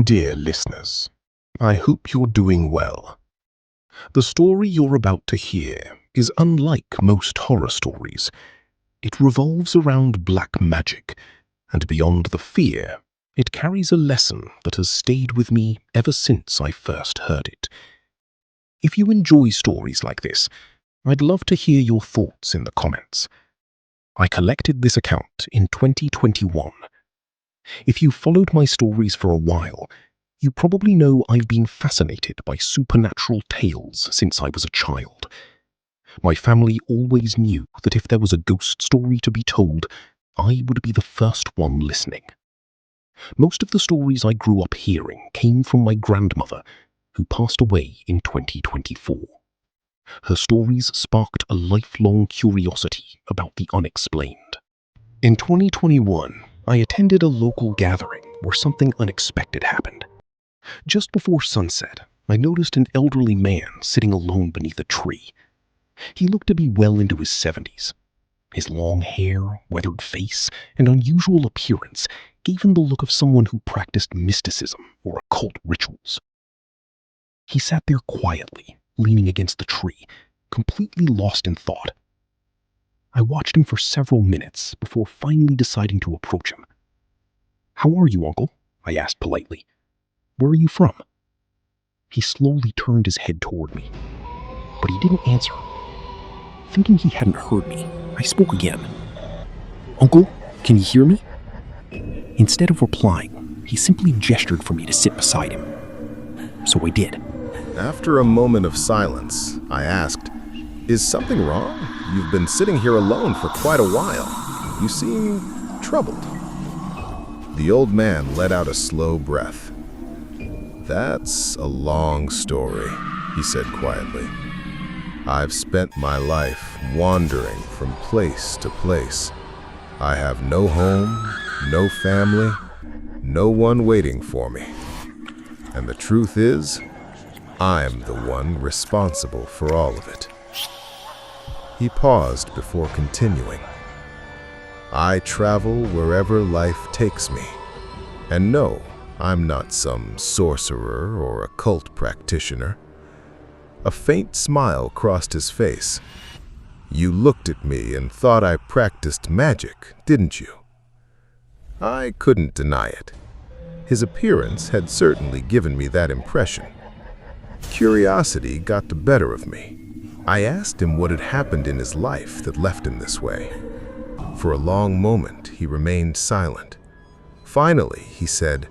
Dear listeners, I hope you're doing well. The story you're about to hear is unlike most horror stories. It revolves around black magic, and beyond the fear, it carries a lesson that has stayed with me ever since I first heard it. If you enjoy stories like this, I'd love to hear your thoughts in the comments. I collected this account in 2021. If you followed my stories for a while, you probably know I've been fascinated by supernatural tales since I was a child. My family always knew that if there was a ghost story to be told, I would be the first one listening. Most of the stories I grew up hearing came from my grandmother, who passed away in 2024. Her stories sparked a lifelong curiosity about the unexplained. In 2021, I attended a local gathering where something unexpected happened. Just before sunset, I noticed an elderly man sitting alone beneath a tree. He looked to be well into his 70s. His long hair, weathered face, and unusual appearance gave him the look of someone who practiced mysticism or occult rituals. He sat there quietly, leaning against the tree, completely lost in thought. I watched him for several minutes before finally deciding to approach him. "How are you, uncle?" I asked politely. "Where are you from?" He slowly turned his head toward me, but he didn't answer. Thinking he hadn't heard me, I spoke again. "Uncle, can you hear me?" Instead of replying, he simply gestured for me to sit beside him. So I did. After a moment of silence, I asked, "Is something wrong? You've been sitting here alone for quite a while. You seem troubled." The old man let out a slow breath. "That's a long story," he said quietly. "I've spent my life wandering from place to place. I have no home, no family, no one waiting for me. And the truth is, I'm the one responsible for all of it." He paused before continuing. "I travel wherever life takes me. And no, I'm not some sorcerer or occult practitioner." A faint smile crossed his face. "You looked at me and thought I practiced magic, didn't you?" I couldn't deny it. His appearance had certainly given me that impression. Curiosity got the better of me. I asked him what had happened in his life that left him this way. For a long moment, he remained silent. Finally, he said,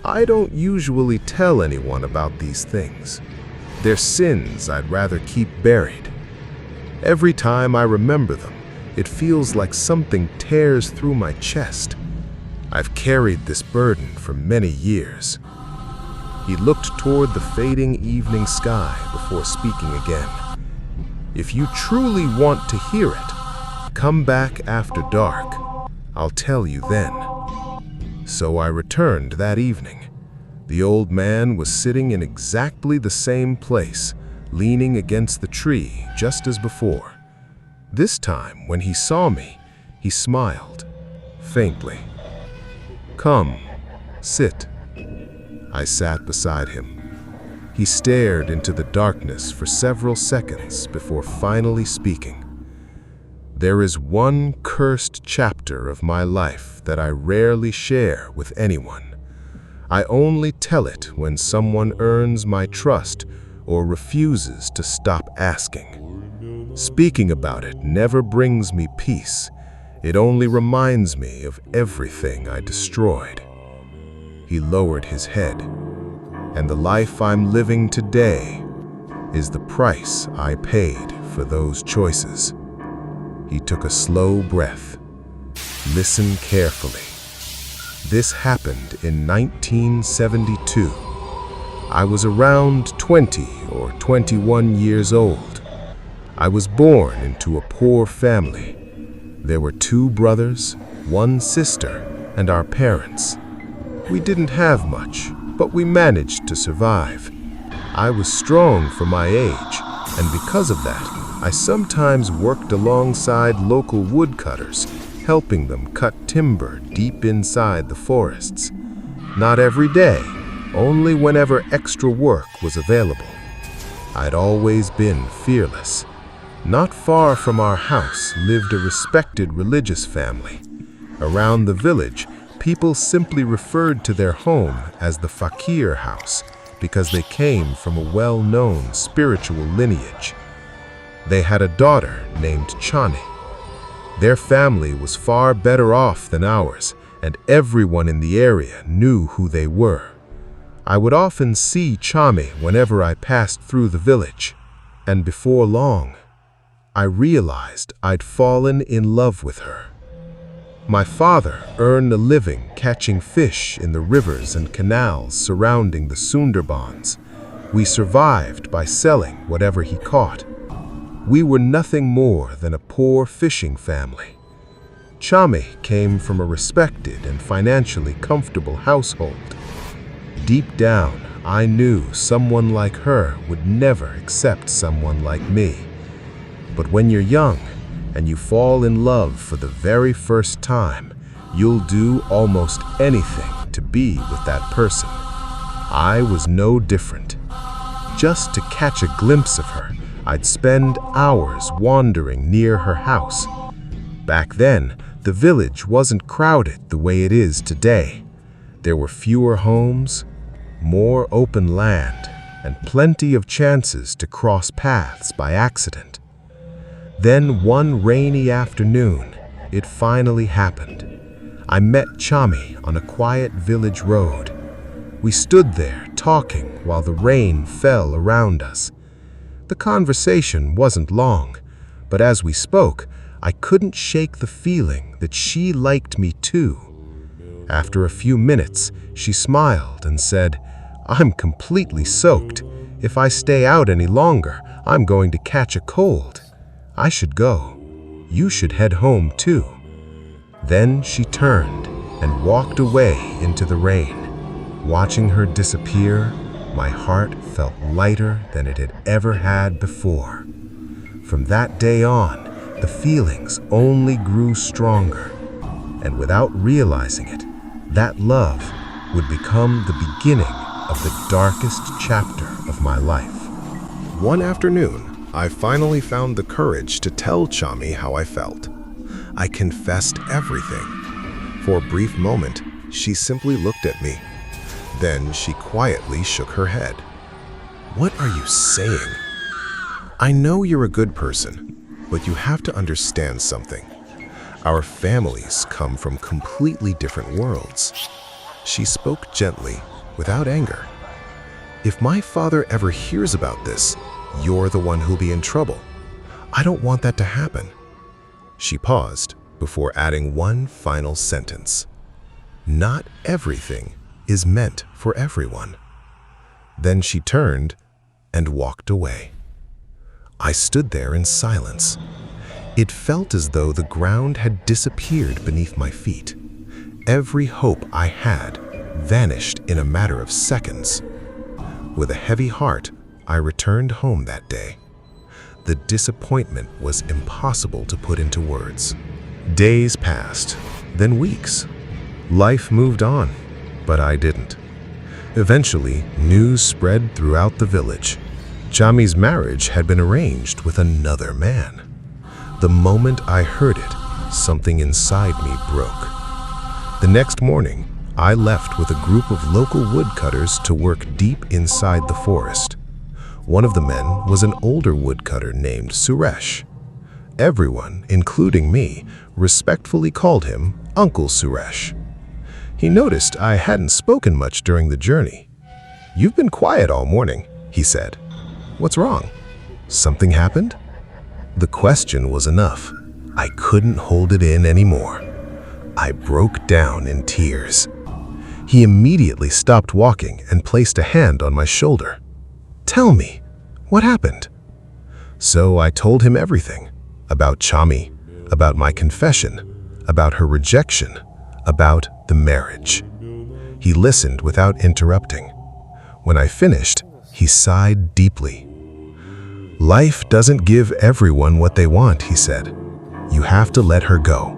"I don't usually tell anyone about these things. They're sins I'd rather keep buried. Every time I remember them, it feels like something tears through my chest. I've carried this burden for many years." He looked toward the fading evening sky before speaking again. "If you truly want to hear it, come back after dark. I'll tell you then." So I returned that evening. The old man was sitting in exactly the same place, leaning against the tree just as before. This time, when he saw me, he smiled, faintly. "Come, sit." I sat beside him. He stared into the darkness for several seconds before finally speaking. "There is one cursed chapter of my life that I rarely share with anyone. I only tell it when someone earns my trust or refuses to stop asking. Speaking about it never brings me peace. It only reminds me of everything I destroyed." He lowered his head. "And the life I'm living today is the price I paid for those choices." He took a slow breath. "Listen carefully. This happened in 1972. I was around 20 or 21 years old. I was born into a poor family. There were 2 brothers, 1 sister, and our parents. We didn't have much, but we managed to survive. I was strong for my age, and because of that, I sometimes worked alongside local woodcutters, helping them cut timber deep inside the forests. Not every day, only whenever extra work was available. I'd always been fearless. Not far from our house lived a respected religious family. Around the village, people simply referred to their home as the Fakir house because they came from a well-known spiritual lineage. They had a daughter named Chani. Their family was far better off than ours, and everyone in the area knew who they were. I would often see Chami whenever I passed through the village, and before long, I realized I'd fallen in love with her. My father earned a living catching fish in the rivers and canals surrounding the Sundarbans. We survived by selling whatever he caught. We were nothing more than a poor fishing family. Chami came from a respected and financially comfortable household. Deep down, I knew someone like her would never accept someone like me. But when you're young and you fall in love for the very first time, you'll do almost anything to be with that person. I was no different. Just to catch a glimpse of her, I'd spend hours wandering near her house. Back then, the village wasn't crowded the way it is today. There were fewer homes, more open land, and plenty of chances to cross paths by accident. Then one rainy afternoon, it finally happened. I met Chami on a quiet village road. We stood there talking while the rain fell around us. The conversation wasn't long, but as we spoke, I couldn't shake the feeling that she liked me too. After a few minutes, she smiled and said, "I'm completely soaked. If I stay out any longer, I'm going to catch a cold. I should go. You should head home too." Then she turned and walked away into the rain. Watching her disappear, my heart felt lighter than it had ever had before. From that day on, the feelings only grew stronger, and without realizing it, that love would become the beginning of the darkest chapter of my life. One afternoon, I finally found the courage to tell Chami how I felt. I confessed everything. For a brief moment, she simply looked at me. Then she quietly shook her head. "What are you saying? I know you're a good person, but you have to understand something. Our families come from completely different worlds." She spoke gently, without anger. "If my father ever hears about this, you're the one who'll be in trouble. I don't want that to happen." She paused before adding one final sentence. "Not everything is meant for everyone." Then she turned and walked away. I stood there in silence. It felt as though the ground had disappeared beneath my feet. Every hope I had vanished in a matter of seconds. With a heavy heart, I returned home that day. The disappointment was impossible to put into words. Days passed, then weeks. Life moved on, but I didn't. Eventually, news spread throughout the village. Chami's marriage had been arranged with another man. The moment I heard it, something inside me broke. The next morning, I left with a group of local woodcutters to work deep inside the forest. One of the men was an older woodcutter named Suresh. Everyone, including me, respectfully called him Uncle Suresh. He noticed I hadn't spoken much during the journey. "You've been quiet all morning," he said. "What's wrong? Something happened?" The question was enough. I couldn't hold it in anymore. I broke down in tears. He immediately stopped walking and placed a hand on my shoulder. "Tell me, what happened?" So I told him everything. About Chami, about my confession, about her rejection, about the marriage. He listened without interrupting. When I finished, he sighed deeply. "Life doesn't give everyone what they want," he said. "You have to let her go.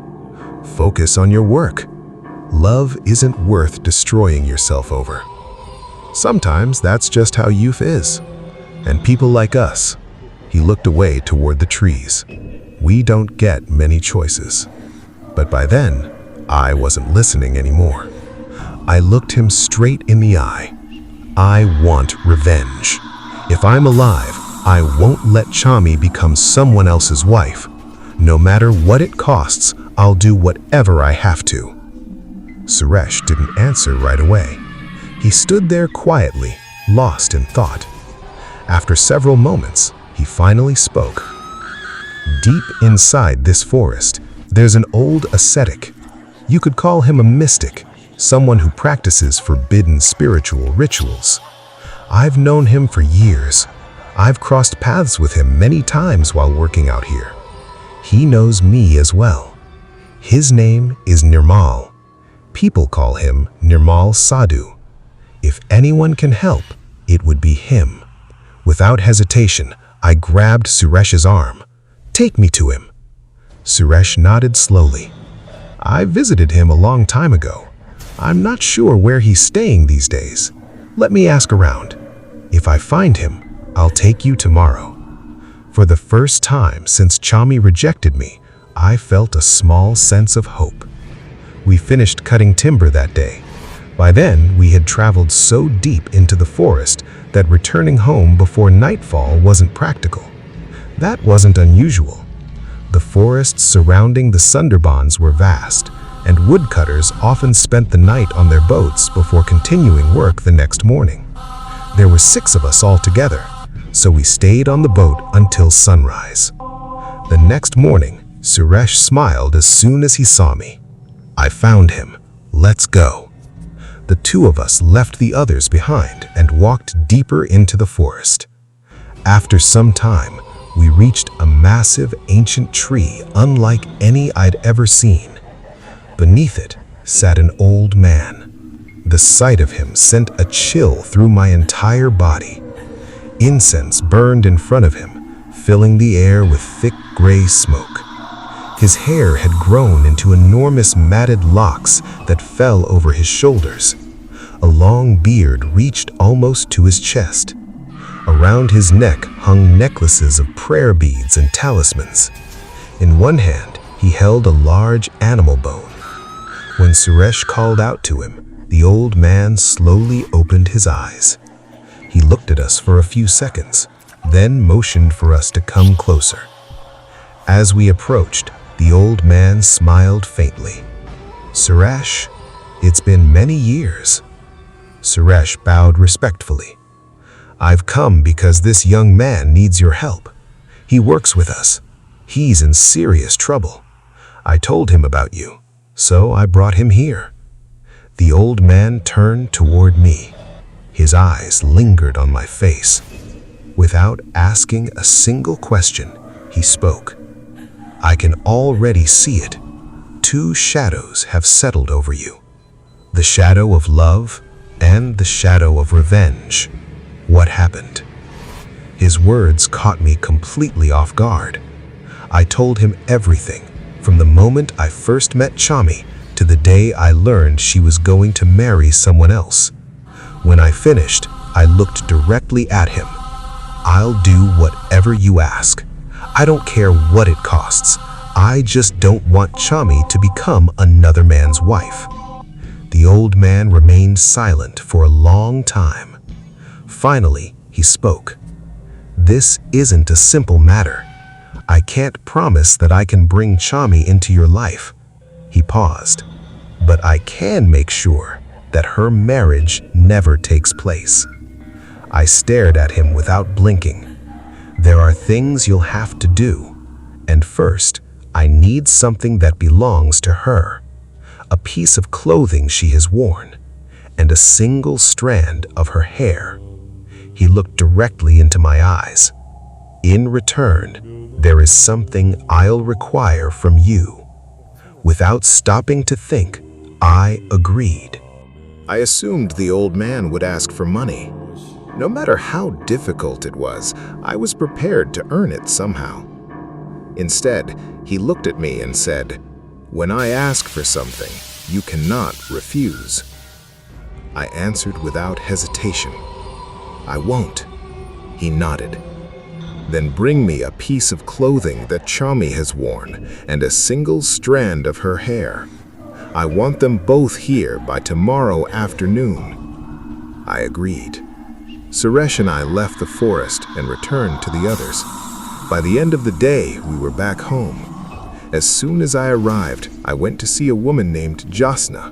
Focus on your work. Love isn't worth destroying yourself over." Sometimes that's just how youth is. And people like us. He looked away toward the trees. We don't get many choices. But by then, I wasn't listening anymore. I looked him straight in the eye. I want revenge. If I'm alive, I won't let Chami become someone else's wife. No matter what it costs, I'll do whatever I have to. Suresh didn't answer right away. He stood there quietly, lost in thought. After several moments, he finally spoke. Deep inside this forest, there's an old ascetic. You could call him a mystic, someone who practices forbidden spiritual rituals. I've known him for years. I've crossed paths with him many times while working out here. He knows me as well. His name is Nirmal. People call him Nirmal Sadhu. If anyone can help, it would be him. Without hesitation, I grabbed Suresh's arm. "Take me to him." Suresh nodded slowly. "I visited him a long time ago. I'm not sure where he's staying these days. Let me ask around. If I find him, I'll take you tomorrow." For the first time since Chami rejected me, I felt a small sense of hope. We finished cutting timber that day. By then, we had traveled so deep into the forest that returning home before nightfall wasn't practical. That wasn't unusual. The forests surrounding the Sundarbans were vast, and woodcutters often spent the night on their boats before continuing work the next morning. There were 6 of us all together, so we stayed on the boat until sunrise. The next morning, Suresh smiled as soon as he saw me. "I found him. Let's go." The 2 of us left the others behind and walked deeper into the forest. After some time, we reached a massive ancient tree unlike any I'd ever seen. Beneath it sat an old man. The sight of him sent a chill through my entire body. Incense burned in front of him, filling the air with thick gray smoke. His hair had grown into enormous matted locks that fell over his shoulders. A long beard reached almost to his chest. Around his neck hung necklaces of prayer beads and talismans. In one hand, he held a large animal bone. When Suresh called out to him, the old man slowly opened his eyes. He looked at us for a few seconds, then motioned for us to come closer. As we approached, the old man smiled faintly. "Suresh, it's been many years." Suresh bowed respectfully. "I've come because this young man needs your help. He works with us. He's in serious trouble. I told him about you, so I brought him here." The old man turned toward me. His eyes lingered on my face. Without asking a single question, he spoke. "I can already see it. 2 shadows have settled over you. The shadow of love and the shadow of revenge. What happened?" His words caught me completely off guard. I told him everything, from the moment I first met Chami to the day I learned she was going to marry someone else. When I finished, I looked directly at him. "I'll do whatever you ask. I don't care what it costs. I just don't want Chami to become another man's wife." The old man remained silent for a long time. Finally, he spoke. "This isn't a simple matter. I can't promise that I can bring Chami into your life." He paused. "But I can make sure that her marriage never takes place." I stared at him without blinking. "There are things you'll have to do. And first, I need something that belongs to her. A piece of clothing she has worn, and a single strand of her hair." He looked directly into my eyes. "In return, there is something I'll require from you." Without stopping to think, I agreed. I assumed the old man would ask for money. No matter how difficult it was, I was prepared to earn it somehow. Instead, he looked at me and said, "When I ask for something, you cannot refuse." I answered without hesitation. I won't. He nodded. Then bring me a piece of clothing that Chami has worn and a single strand of her hair. I want them both here by tomorrow afternoon. I agreed. Suresh and I left the forest and returned to the others. By the end of the day, we were back home. As soon as I arrived, I went to see a woman named Jasna,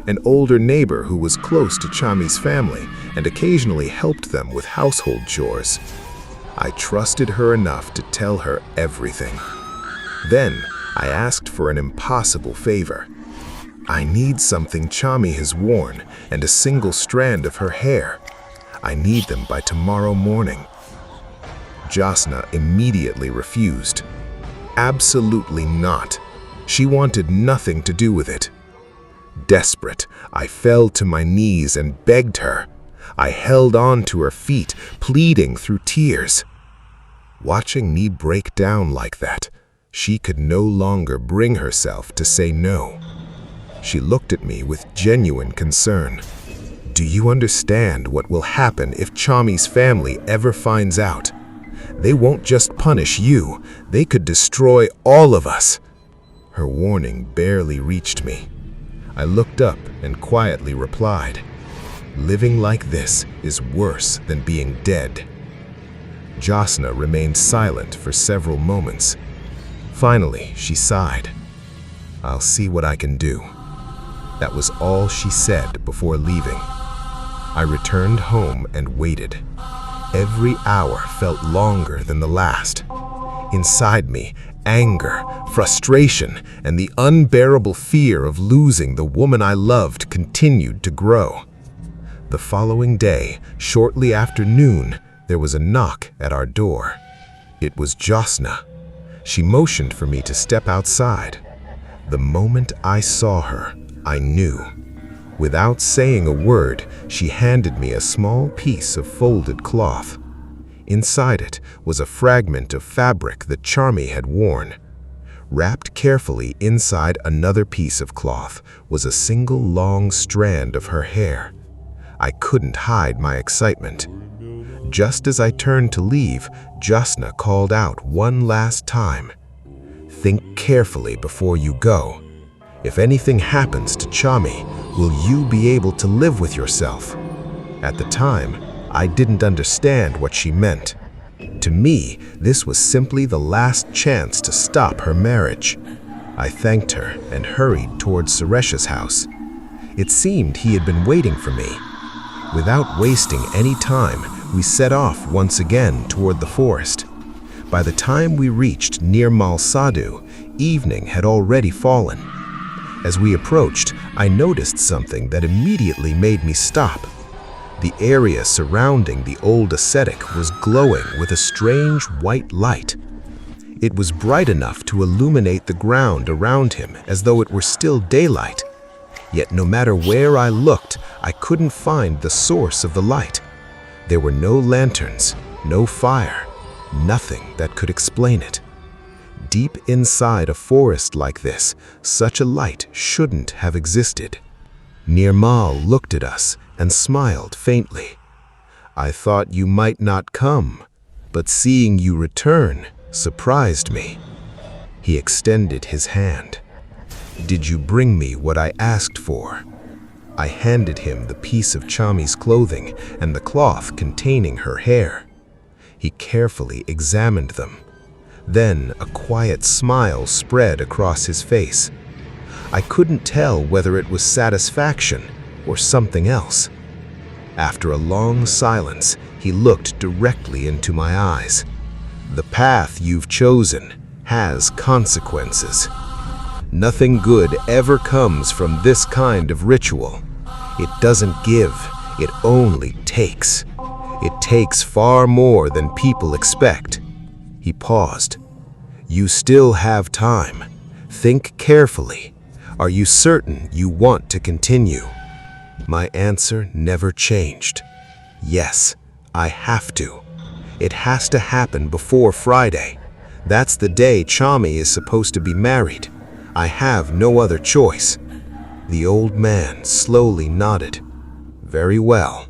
an older neighbor who was close to Chami's family and occasionally helped them with household chores. I trusted her enough to tell her everything. Then, I asked for an impossible favor. I need something Chami has worn and a single strand of her hair. I need them by tomorrow morning. Jasna immediately refused. Absolutely not. She wanted nothing to do with it. Desperate, I fell to my knees and begged her. I held on to her feet, pleading through tears. Watching me break down like that, she could no longer bring herself to say no. She looked at me with genuine concern. Do you understand what will happen if Chami's family ever finds out? They won't just punish you, they could destroy all of us. Her warning barely reached me. I looked up and quietly replied, living like this is worse than being dead. Jasna remained silent for several moments. Finally, she sighed. I'll see what I can do. That was all she said before leaving. I returned home and waited. Every hour felt longer than the last. Inside me, anger, frustration, and the unbearable fear of losing the woman I loved continued to grow. The following day, shortly after noon, there was a knock at our door. It was Jasna. She motioned for me to step outside. The moment I saw her, I knew. Without saying a word, she handed me a small piece of folded cloth. Inside it was a fragment of fabric that Chami had worn. Wrapped carefully inside another piece of cloth was a single long strand of her hair. I couldn't hide my excitement. Just as I turned to leave, Jasna called out one last time. Think carefully before you go. If anything happens to Chami, will you be able to live with yourself? At the time, I didn't understand what she meant. To me, this was simply the last chance to stop her marriage. I thanked her and hurried towards Suresh's house. It seemed he had been waiting for me. Without wasting any time, we set off once again toward the forest. By the time we reached Nirmal Sadhu, evening had already fallen. As we approached, I noticed something that immediately made me stop. The area surrounding the old ascetic was glowing with a strange white light. It was bright enough to illuminate the ground around him as though it were still daylight. Yet no matter where I looked, I couldn't find the source of the light. There were no lanterns, no fire, nothing that could explain it. Deep inside a forest like this, such a light shouldn't have existed. Nirmal looked at us and smiled faintly. I thought you might not come, but seeing you return surprised me. He extended his hand. Did you bring me what I asked for? I handed him the piece of Chami's clothing and the cloth containing her hair. He carefully examined them. Then a quiet smile spread across his face. I couldn't tell whether it was satisfaction or something else. After a long silence, he looked directly into my eyes. The path you've chosen has consequences. Nothing good ever comes from this kind of ritual. It doesn't give, it only takes. It takes far more than people expect. He paused. You still have time. Think carefully. Are you certain you want to continue? My answer never changed. Yes, I have to. It has to happen before Friday. That's the day Chami is supposed to be married. I have no other choice. The old man slowly nodded. Very well.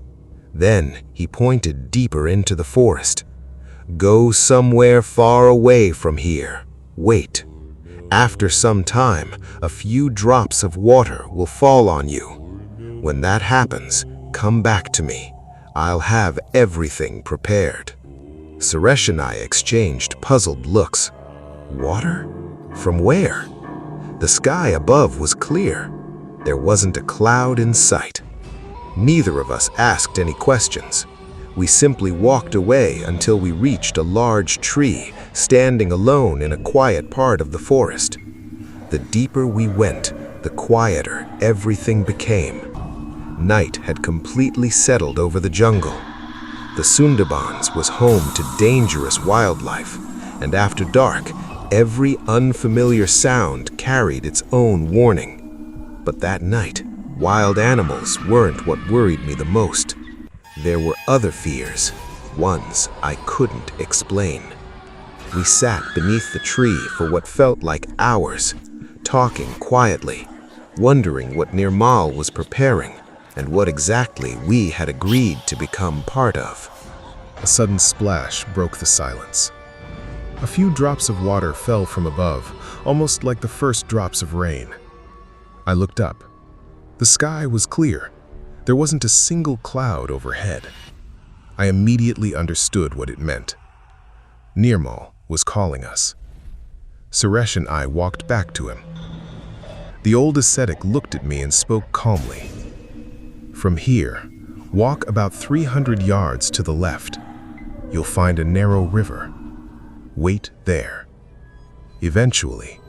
Then he pointed deeper into the forest. Go somewhere far away from here. Wait. After some time, a few drops of water will fall on you. When that happens, come back to me. I'll have everything prepared. Suresh and I exchanged puzzled looks. Water? From where? The sky above was clear. There wasn't a cloud in sight. Neither of us asked any questions. We simply walked away until we reached a large tree standing alone in a quiet part of the forest. The deeper we went, the quieter everything became. Night had completely settled over the jungle. The Sundarbans was home to dangerous wildlife, and after dark, every unfamiliar sound carried its own warning. But that night, wild animals weren't what worried me the most. There were other fears, ones I couldn't explain. We sat beneath the tree for what felt like hours, talking quietly, wondering what Nirmal was preparing and what exactly we had agreed to become part of. A sudden splash broke the silence. A few drops of water fell from above, almost like the first drops of rain. I looked up. The sky was clear. There wasn't a single cloud overhead. I immediately understood what it meant. Nirmal was calling us. Suresh and I walked back to him. The old ascetic looked at me and spoke calmly. From here, walk about 300 yards to the left. You'll find a narrow river. Wait there. Eventually,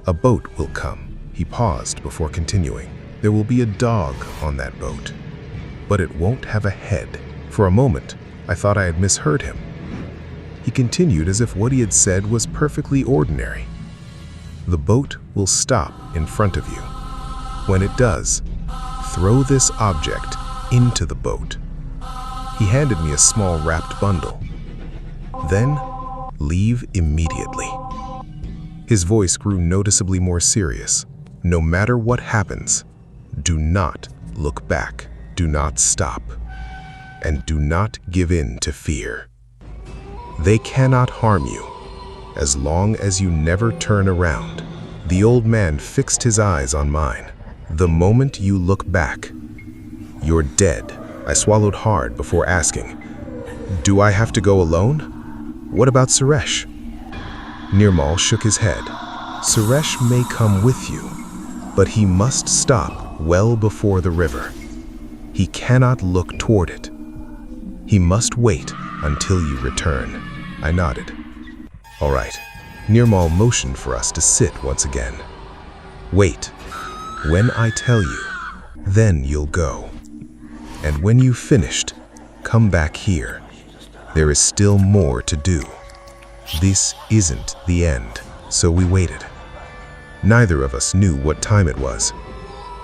a boat will come. He paused before continuing. There will be a dog on that boat, but it won't have a head. For a moment, I thought I had misheard him. He continued as if what he had said was perfectly ordinary. The boat will stop in front of you. When it does, throw this object into the boat. He handed me a small wrapped bundle. Then, leave immediately. His voice grew noticeably more serious. No matter what happens, do not look back, do not stop, and do not give in to fear. They cannot harm you, as long as you never turn around. The old man fixed his eyes on mine. The moment you look back, you're dead. I swallowed hard before asking, do I have to go alone? What about Suresh? Nirmal shook his head. Suresh may come with you, but he must stop well before the river. He cannot look toward it. He must wait until you return. I nodded. All right. Nirmal motioned for us to sit once again. Wait. When I tell you, then you'll go. And when you've finished, come back here. There is still more to do. This isn't the end, so we waited. Neither of us knew what time it was.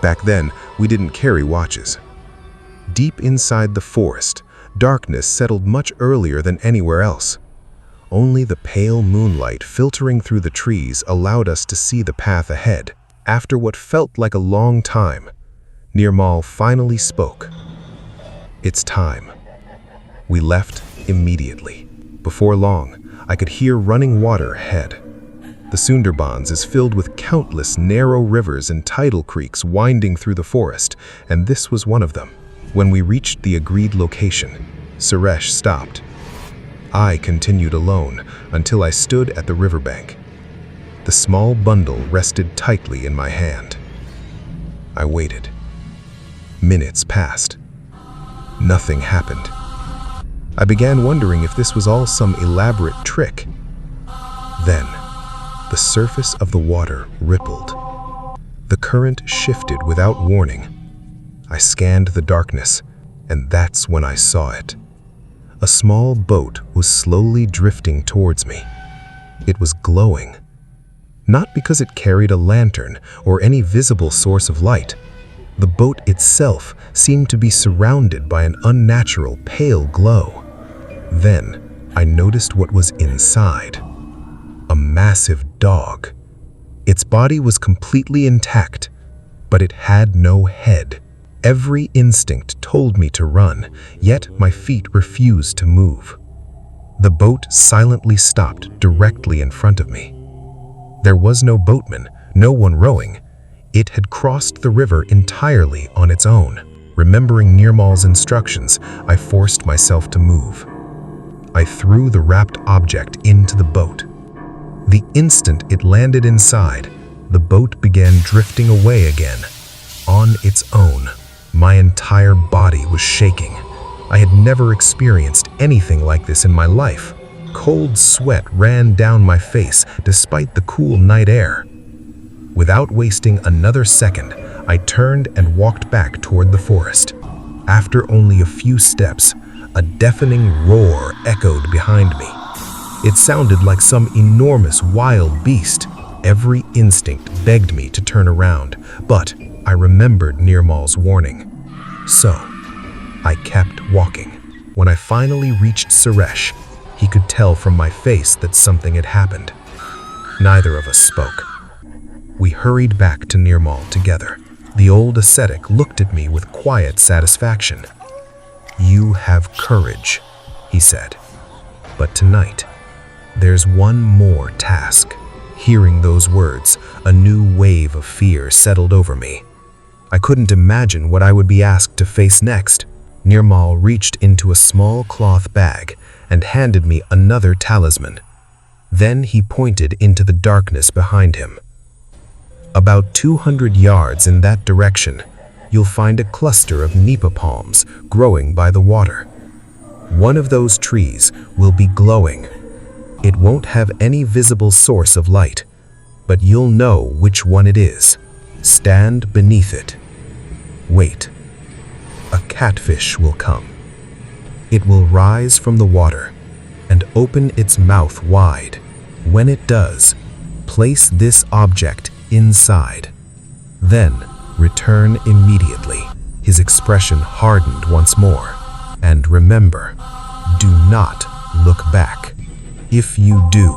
Back then, we didn't carry watches. Deep inside the forest, darkness settled much earlier than anywhere else. Only the pale moonlight filtering through the trees allowed us to see the path ahead. After what felt like a long time, Nirmal finally spoke. It's time. We left immediately. Before long, I could hear running water ahead. The Sundarbans is filled with countless narrow rivers and tidal creeks winding through the forest, and this was one of them. When we reached the agreed location, Suresh stopped. I continued alone until I stood at the riverbank. The small bundle rested tightly in my hand. I waited. Minutes passed. Nothing happened. I began wondering if this was all some elaborate trick. Then, the surface of the water rippled. The current shifted without warning. I scanned the darkness, and that's when I saw it. A small boat was slowly drifting towards me. It was glowing. Not because it carried a lantern or any visible source of light. The boat itself seemed to be surrounded by an unnatural pale glow. Then, I noticed what was inside. A massive dog. Its body was completely intact, but it had no head. Every instinct told me to run, yet my feet refused to move. The boat silently stopped directly in front of me. There was no boatman, no one rowing. It had crossed the river entirely on its own. Remembering Nirmal's instructions, I forced myself to move. I threw the wrapped object into the boat. The instant it landed inside, the boat began drifting away again, on its own. My entire body was shaking. I had never experienced anything like this in my life. Cold sweat ran down my face despite the cool night air. Without wasting another second, I turned and walked back toward the forest. After only a few steps, a deafening roar echoed behind me. It sounded like some enormous wild beast. Every instinct begged me to turn around, but I remembered Nirmal's warning. So, I kept walking. When I finally reached Suresh, he could tell from my face that something had happened. Neither of us spoke. We hurried back to Nirmal together. The old ascetic looked at me with quiet satisfaction. "You have courage," he said. "But tonight, there's one more task." Hearing those words, a new wave of fear settled over me. I couldn't imagine what I would be asked to face next. Nirmal reached into a small cloth bag and handed me another talisman. Then he pointed into the darkness behind him. About 200 yards in that direction, you'll find a cluster of nipa palms growing by the water. One of those trees will be glowing. It won't have any visible source of light, but you'll know which one it is. Stand beneath it. Wait. A catfish will come. It will rise from the water and open its mouth wide. When it does, place this object inside. Then return immediately. His expression hardened once more. And remember, do not look back. If you do,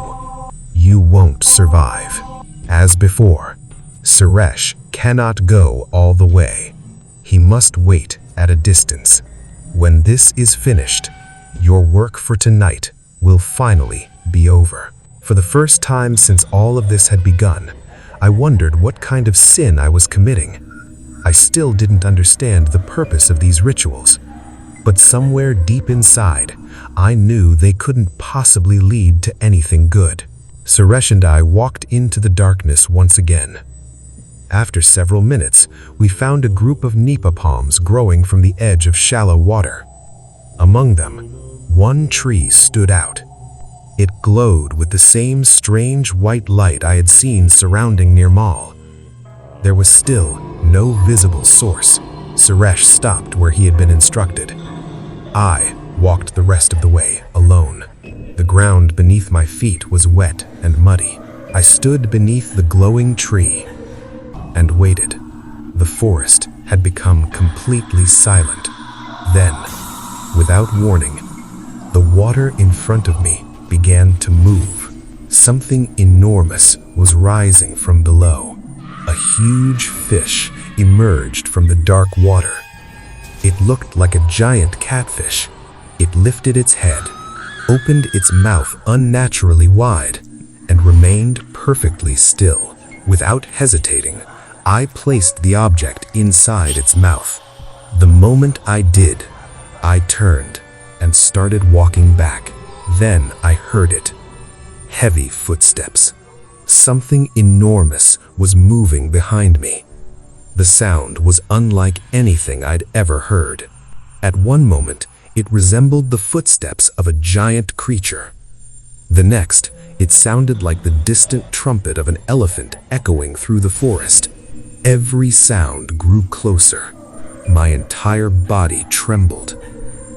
you won't survive. As before, Suresh cannot go all the way. He must wait at a distance. When this is finished, your work for tonight will finally be over. For the first time since all of this had begun, I wondered what kind of sin I was committing. I still didn't understand the purpose of these rituals, but somewhere deep inside, I knew they couldn't possibly lead to anything good. Suresh and I walked into the darkness once again. After several minutes, we found a group of nipa palms growing from the edge of shallow water. Among them, one tree stood out. It glowed with the same strange white light I had seen surrounding Nirmal. There was still no visible source. Suresh stopped where he had been instructed. I walked the rest of the way alone. The ground beneath my feet was wet and muddy. I stood beneath the glowing tree and waited. The forest had become completely silent. Then, without warning, the water in front of me began to move. Something enormous was rising from below. A huge fish emerged from the dark water. It looked like a giant catfish. It lifted its head, opened its mouth unnaturally wide, and remained perfectly still. Without hesitating, I placed the object inside its mouth. The moment I did, I turned and started walking back. Then I heard it. Heavy footsteps. Something enormous was moving behind me. The sound was unlike anything I'd ever heard. At one moment, it resembled the footsteps of a giant creature. The next, it sounded like the distant trumpet of an elephant echoing through the forest. Every sound grew closer. My entire body trembled.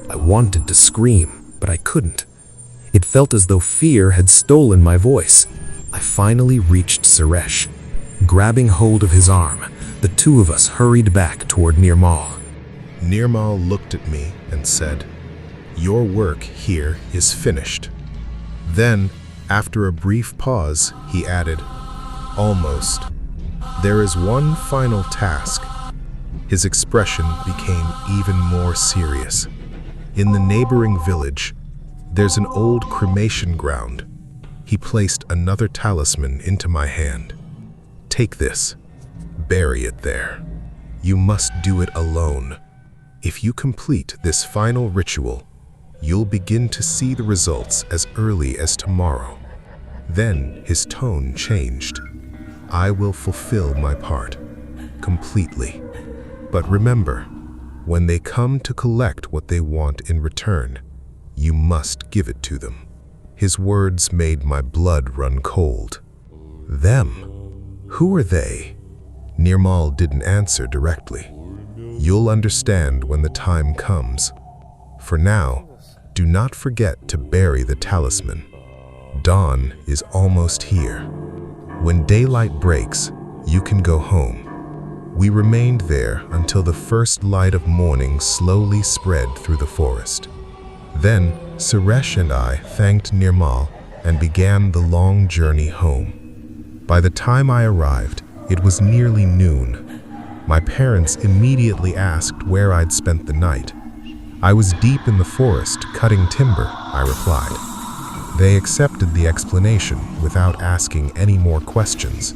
I wanted to scream, but I couldn't. It felt as though fear had stolen my voice. I finally reached Suresh. Grabbing hold of his arm, the two of us hurried back toward Nirmal. Nirmal looked at me and said, "Your work here is finished." Then, after a brief pause, he added, "Almost. There is one final task." His expression became even more serious. In the neighboring village, there's an old cremation ground. He placed another talisman into my hand. Take this. Bury it there. You must do it alone. If you complete this final ritual, you'll begin to see the results as early as tomorrow. Then his tone changed. I will fulfill my part completely. But remember, when they come to collect what they want in return, you must give it to them. His words made my blood run cold. Them? Who are they? Nirmal didn't answer directly. You'll understand when the time comes. For now, do not forget to bury the talisman. Dawn is almost here. When daylight breaks, you can go home. We remained there until the first light of morning slowly spread through the forest. Then, Suresh and I thanked Nirmal and began the long journey home. By the time I arrived, it was nearly noon. My parents immediately asked where I'd spent the night. I was deep in the forest cutting timber, I replied. They accepted the explanation without asking any more questions.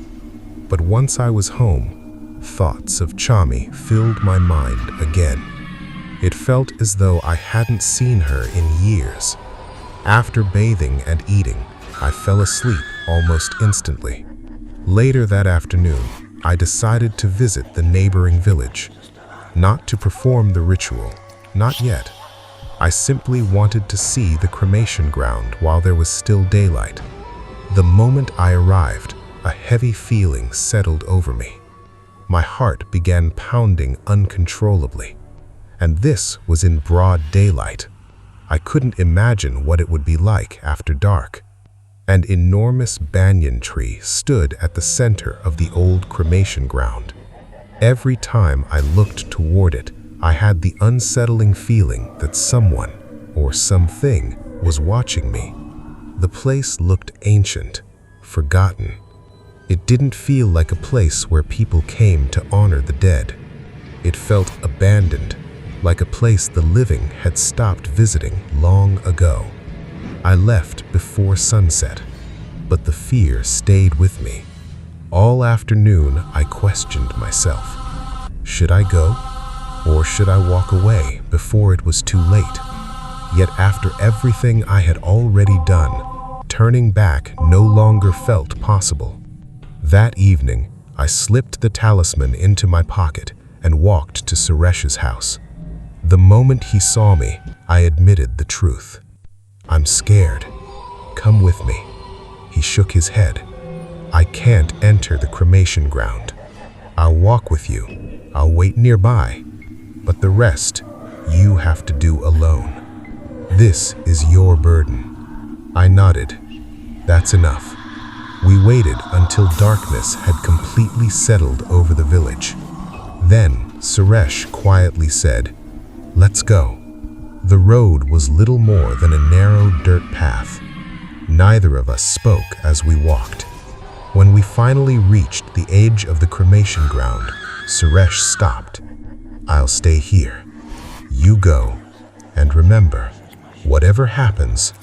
But once I was home, thoughts of Chami filled my mind again. It felt as though I hadn't seen her in years. After bathing and eating, I fell asleep almost instantly. Later that afternoon, I decided to visit the neighboring village. Not to perform the ritual, not yet. I simply wanted to see the cremation ground while there was still daylight. The moment I arrived, a heavy feeling settled over me. My heart began pounding uncontrollably. And this was in broad daylight. I couldn't imagine what it would be like after dark. An enormous banyan tree stood at the center of the old cremation ground. Every time I looked toward it, I had the unsettling feeling that someone or something was watching me. The place looked ancient, forgotten. It didn't feel like a place where people came to honor the dead. It felt abandoned, like a place the living had stopped visiting long ago. I left before sunset, but the fear stayed with me. All afternoon, I questioned myself. Should I go, or should I walk away before it was too late? Yet after everything I had already done, turning back no longer felt possible. That evening, I slipped the talisman into my pocket and walked to Suresh's house. The moment he saw me, I admitted the truth. I'm scared. Come with me. He shook his head. I can't enter the cremation ground. I'll walk with you. I'll wait nearby. But the rest, you have to do alone. This is your burden. I nodded. That's enough. We waited until darkness had completely settled over the village. Then Suresh quietly said, "Let's go." The road was little more than a narrow dirt path. Neither of us spoke as we walked. When we finally reached the edge of the cremation ground, Suresh stopped. "I'll stay here. You go. And remember, whatever happens,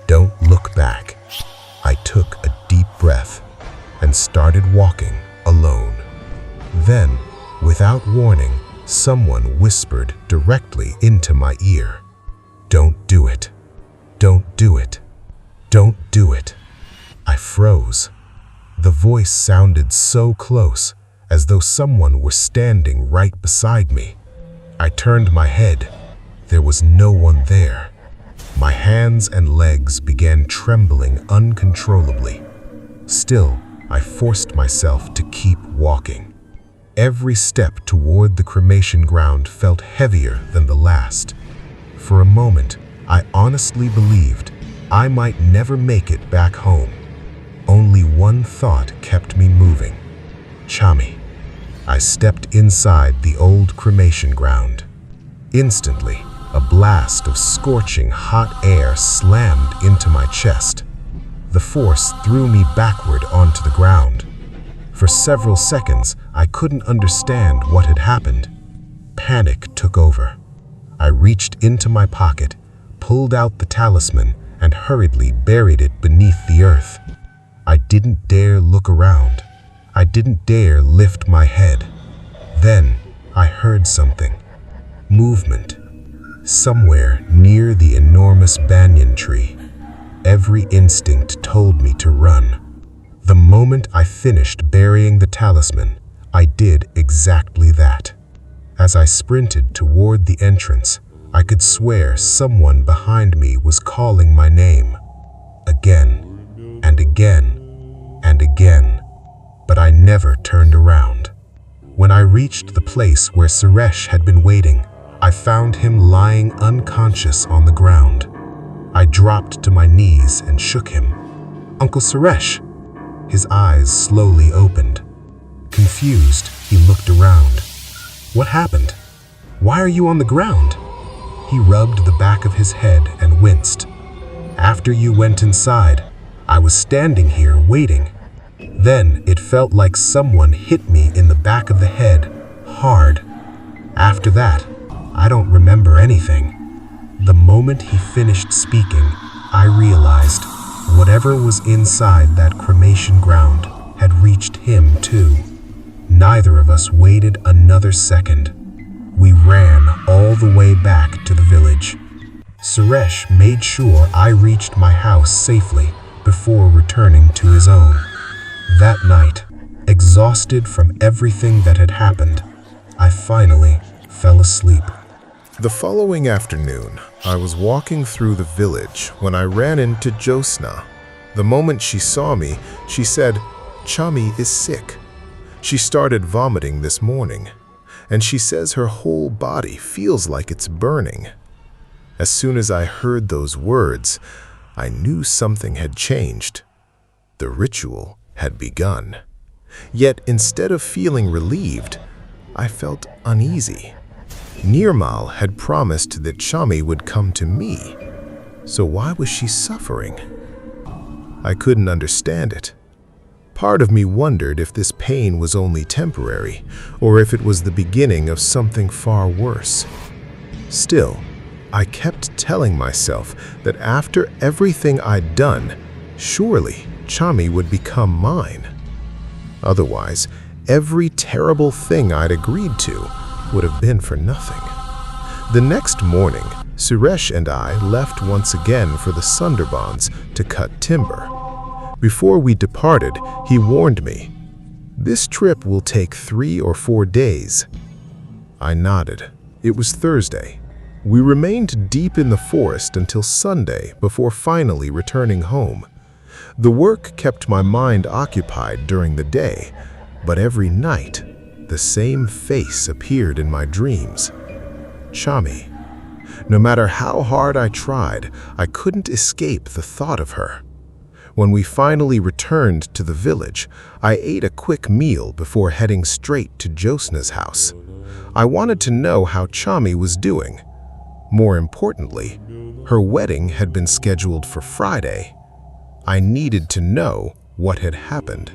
don't look back." I took a deep breath and started walking alone. Then, without warning, someone whispered directly into my ear. "Don't do it. Don't do it. Don't do it." I froze. The voice sounded so close, as though someone were standing right beside me. I turned my head. There was no one there. My hands and legs began trembling uncontrollably. Still, I forced myself to keep walking. Every step toward the cremation ground felt heavier than the last. For a moment, I honestly believed I might never make it back home. Only one thought kept me moving. Chami. I stepped inside the old cremation ground. Instantly, a blast of scorching hot air slammed into my chest. The force threw me backward onto the ground. For several seconds, I couldn't understand what had happened. Panic took over. I reached into my pocket, pulled out the talisman, and hurriedly buried it beneath the earth. I didn't dare look around. I didn't dare lift my head. Then I heard something. Movement. Somewhere near the enormous banyan tree. Every instinct told me to run. The moment I finished burying the talisman, I did exactly that. As I sprinted toward the entrance, I could swear someone behind me was calling my name. Again, and again, and again. But I never turned around. When I reached the place where Suresh had been waiting, I found him lying unconscious on the ground. I dropped to my knees and shook him. "Uncle Suresh!" His eyes slowly opened. Confused, he looked around. "What happened? Why are you on the ground?" He rubbed the back of his head and winced. "After you went inside, I was standing here waiting. Then it felt like someone hit me in the back of the head, hard. After that, I don't remember anything." The moment he finished speaking, I realized whatever was inside that cremation ground had reached him too. Neither of us waited another second. We ran all the way back to the village. Suresh made sure I reached my house safely before returning to his own. That night, exhausted from everything that had happened, I finally fell asleep. The following afternoon, I was walking through the village when I ran into Josna. The moment she saw me, she said, "Chami is sick. She started vomiting this morning, and she says her whole body feels like it's burning." As soon as I heard those words, I knew something had changed. The ritual had begun. Yet instead of feeling relieved, I felt uneasy. Nirmal had promised that Chami would come to me, so why was she suffering? I couldn't understand it. Part of me wondered if this pain was only temporary, or if it was the beginning of something far worse. Still, I kept telling myself that after everything I'd done, surely Chami would become mine. Otherwise, every terrible thing I'd agreed to would have been for nothing. The next morning, Suresh and I left once again for the Sundarbans to cut timber. Before we departed, he warned me, "This trip will take 3 or 4 days." I nodded. It was Thursday. We remained deep in the forest until Sunday before finally returning home. The work kept my mind occupied during the day, but every night, the same face appeared in my dreams. Chami. No matter how hard I tried, I couldn't escape the thought of her. When we finally returned to the village, I ate a quick meal before heading straight to Josna's house. I wanted to know how Chami was doing. More importantly, her wedding had been scheduled for Friday. I needed to know what had happened.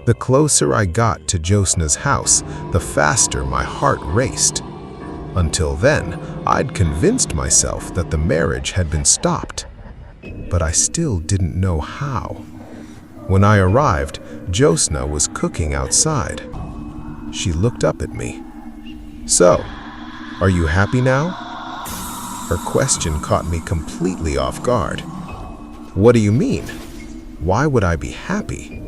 The closer I got to Josna's house, the faster my heart raced. Until then, I'd convinced myself that the marriage had been stopped. But I still didn't know how. When I arrived, Josna was cooking outside. She looked up at me. "So, are you happy now?" Her question caught me completely off guard. "What do you mean? Why would I be happy?"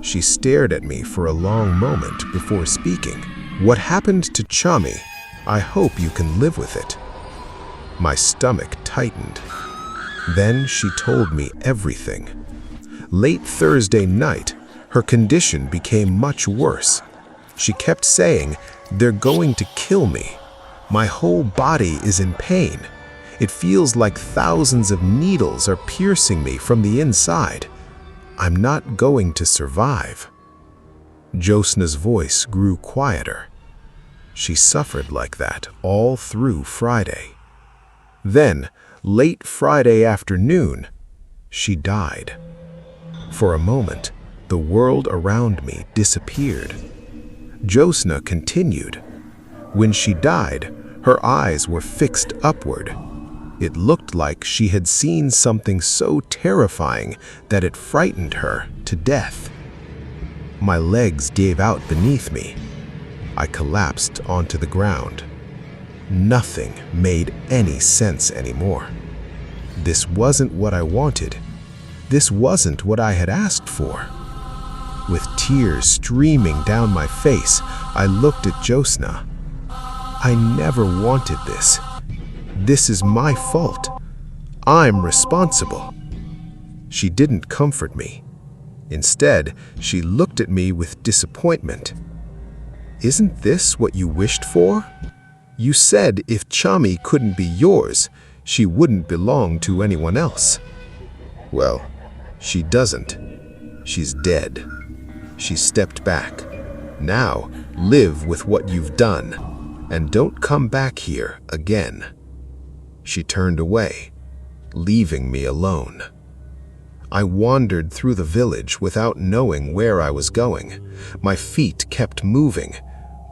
She stared at me for a long moment before speaking. "What happened to Chami? I hope you can live with it." My stomach tightened. Then she told me everything. Late Thursday night, her condition became much worse. She kept saying, "They're going to kill me. My whole body is in pain. It feels like thousands of needles are piercing me from the inside. I'm not going to survive." Josna's voice grew quieter. She suffered like that all through Friday. Then, late Friday afternoon, she died. For a moment, the world around me disappeared. Josna continued, When she died, her eyes were fixed upward. It looked like she had seen something so terrifying that it frightened her to death. My legs gave out beneath me. I collapsed onto the ground. Nothing made any sense anymore. This wasn't what I wanted. This wasn't what I had asked for. With tears streaming down my face, I looked at Jyotsna. I never wanted this. This is my fault. I'm responsible. She didn't comfort me. Instead, she looked at me with disappointment. Isn't this what you wished for? You said if Chami couldn't be yours, she wouldn't belong to anyone else. Well, she doesn't. She's dead. She stepped back. Now, live with what you've done, and don't come back here again. She turned away, leaving me alone. I wandered through the village without knowing where I was going. My feet kept moving,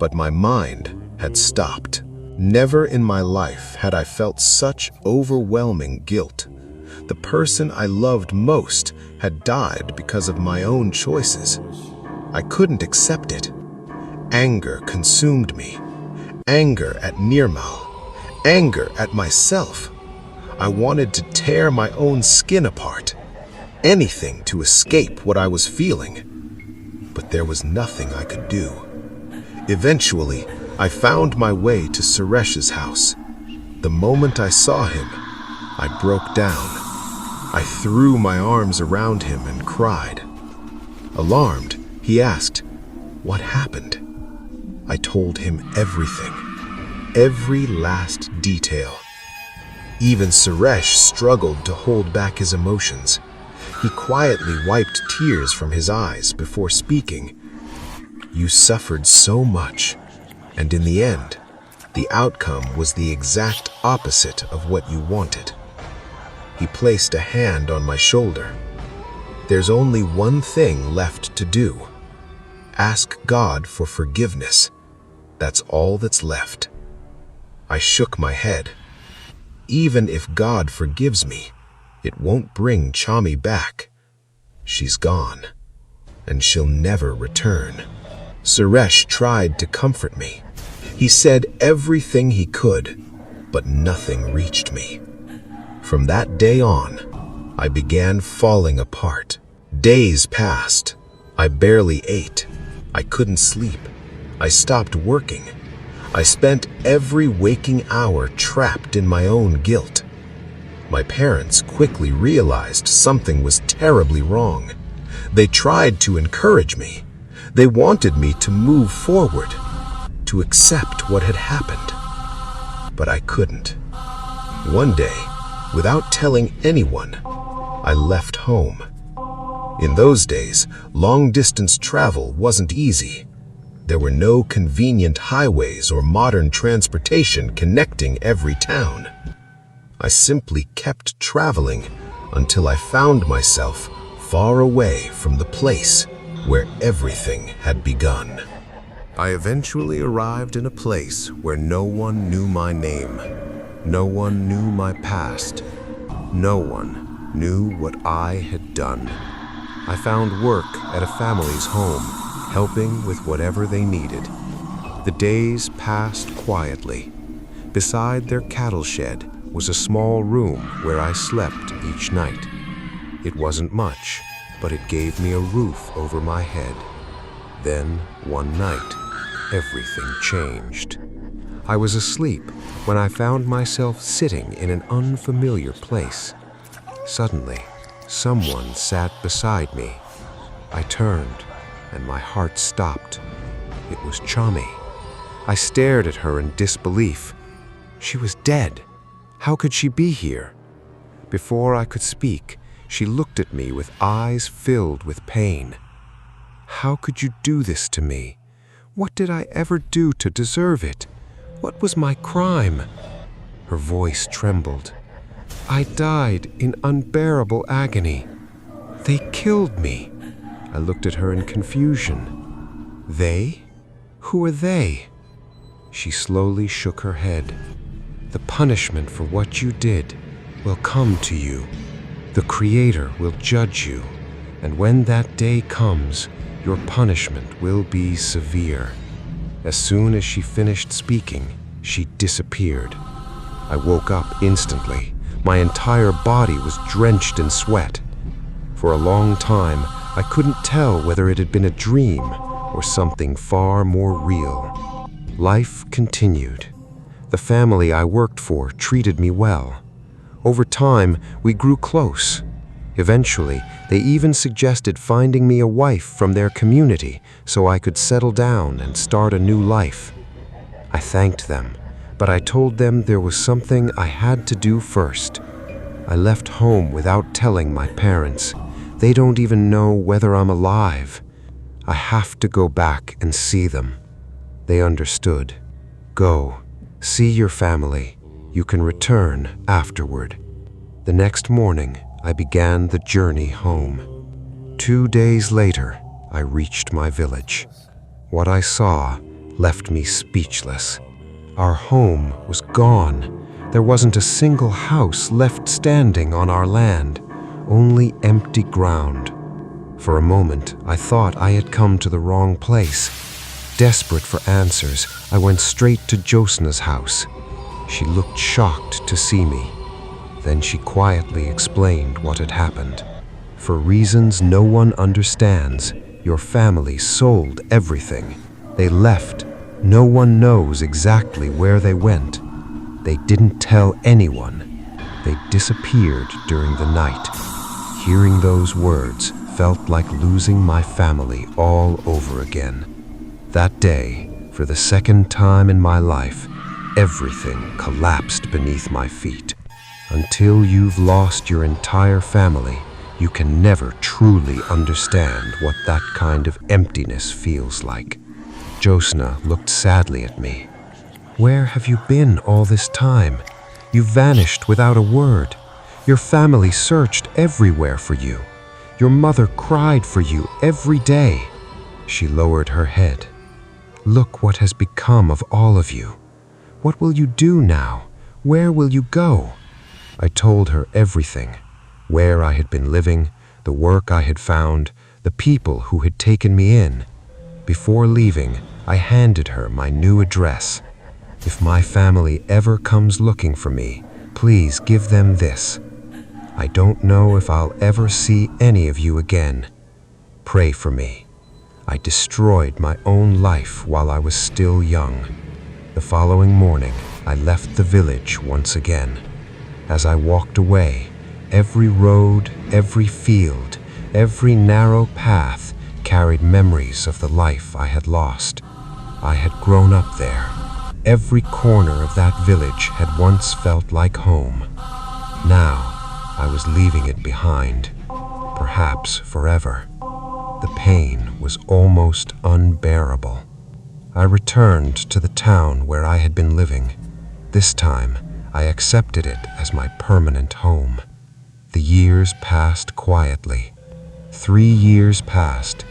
but my mind had stopped. Never in my life had I felt such overwhelming guilt. The person I loved most had died because of my own choices. I couldn't accept it. Anger consumed me. Anger at Nirmal. Anger at myself. I wanted to tear my own skin apart. Anything to escape what I was feeling. But there was nothing I could do. Eventually, I found my way to Suresh's house. The moment I saw him, I broke down. I threw my arms around him and cried. Alarmed, he asked, "What happened?" I told him everything, every last detail. Even Suresh struggled to hold back his emotions. He quietly wiped tears from his eyes before speaking. "You suffered so much, and in the end, the outcome was the exact opposite of what you wanted." He placed a hand on my shoulder. "There's only one thing left to do. Ask God for forgiveness. That's all that's left." I shook my head. Even if God forgives me, it won't bring Chami back. She's gone, and she'll never return. Suresh tried to comfort me. He said everything he could, but nothing reached me. From that day on, I began falling apart. Days passed. I barely ate. I couldn't sleep. I stopped working. I spent every waking hour trapped in my own guilt. My parents quickly realized something was terribly wrong. They tried to encourage me. They wanted me to move forward, to accept what had happened. But I couldn't. One day, without telling anyone, I left home. In those days, long-distance travel wasn't easy. There were no convenient highways or modern transportation connecting every town. I simply kept traveling until I found myself far away from the place where everything had begun. I eventually arrived in a place where no one knew my name. No one knew my past. No one knew what I had done. I found work at a family's home, helping with whatever they needed. The days passed quietly. Beside their cattle shed was a small room where I slept each night. It wasn't much, but it gave me a roof over my head. Then, one night, everything changed. I was asleep when I found myself sitting in an unfamiliar place. Suddenly, someone sat beside me. I turned, and my heart stopped. It was Chami. I stared at her in disbelief. She was dead. How could she be here? Before I could speak, she looked at me with eyes filled with pain. "How could you do this to me? What did I ever do to deserve it? What was my crime?" Her voice trembled. "I died in unbearable agony. They killed me." I looked at her in confusion. "They? Who are they?" She slowly shook her head. "The punishment for what you did will come to you. The Creator will judge you, and when that day comes, your punishment will be severe." As soon as she finished speaking, she disappeared. I woke up instantly. My entire body was drenched in sweat. For a long time, I couldn't tell whether it had been a dream or something far more real. Life continued. The family I worked for treated me well. Over time, we grew close. Eventually, they even suggested finding me a wife from their community so I could settle down and start a new life. I thanked them, but I told them there was something I had to do first. I left home without telling my parents. They don't even know whether I'm alive. I have to go back and see them. They understood. "Go, see your family. You can return afterward." The next morning, I began the journey home. 2 days later, I reached my village. What I saw left me speechless. Our home was gone. There wasn't a single house left standing on our land, only empty ground. For a moment, I thought I had come to the wrong place. Desperate for answers, I went straight to Josna's house. She looked shocked to see me. Then she quietly explained what had happened. "For reasons no one understands, your family sold everything. They left. No one knows exactly where they went. They didn't tell anyone. They disappeared during the night." Hearing those words felt like losing my family all over again. That day, for the second time in my life, everything collapsed beneath my feet. Until you've lost your entire family, you can never truly understand what that kind of emptiness feels like. Josna looked sadly at me. "Where have you been all this time? You vanished without a word. Your family searched everywhere for you. Your mother cried for you every day." She lowered her head. "Look what has become of all of you. What will you do now? Where will you go?" I told her everything. Where I had been living, the work I had found, the people who had taken me in. Before leaving, I handed her my new address. "If my family ever comes looking for me, please give them this. I don't know if I'll ever see any of you again. Pray for me." I destroyed my own life while I was still young. The following morning, I left the village once again. As I walked away, every road, every field, every narrow path carried memories of the life I had lost. I had grown up there. Every corner of that village had once felt like home. Now, I was leaving it behind, perhaps forever. The pain was almost unbearable. I returned to the town where I had been living. This time, I accepted it as my permanent home. The years passed quietly. 3 years passed.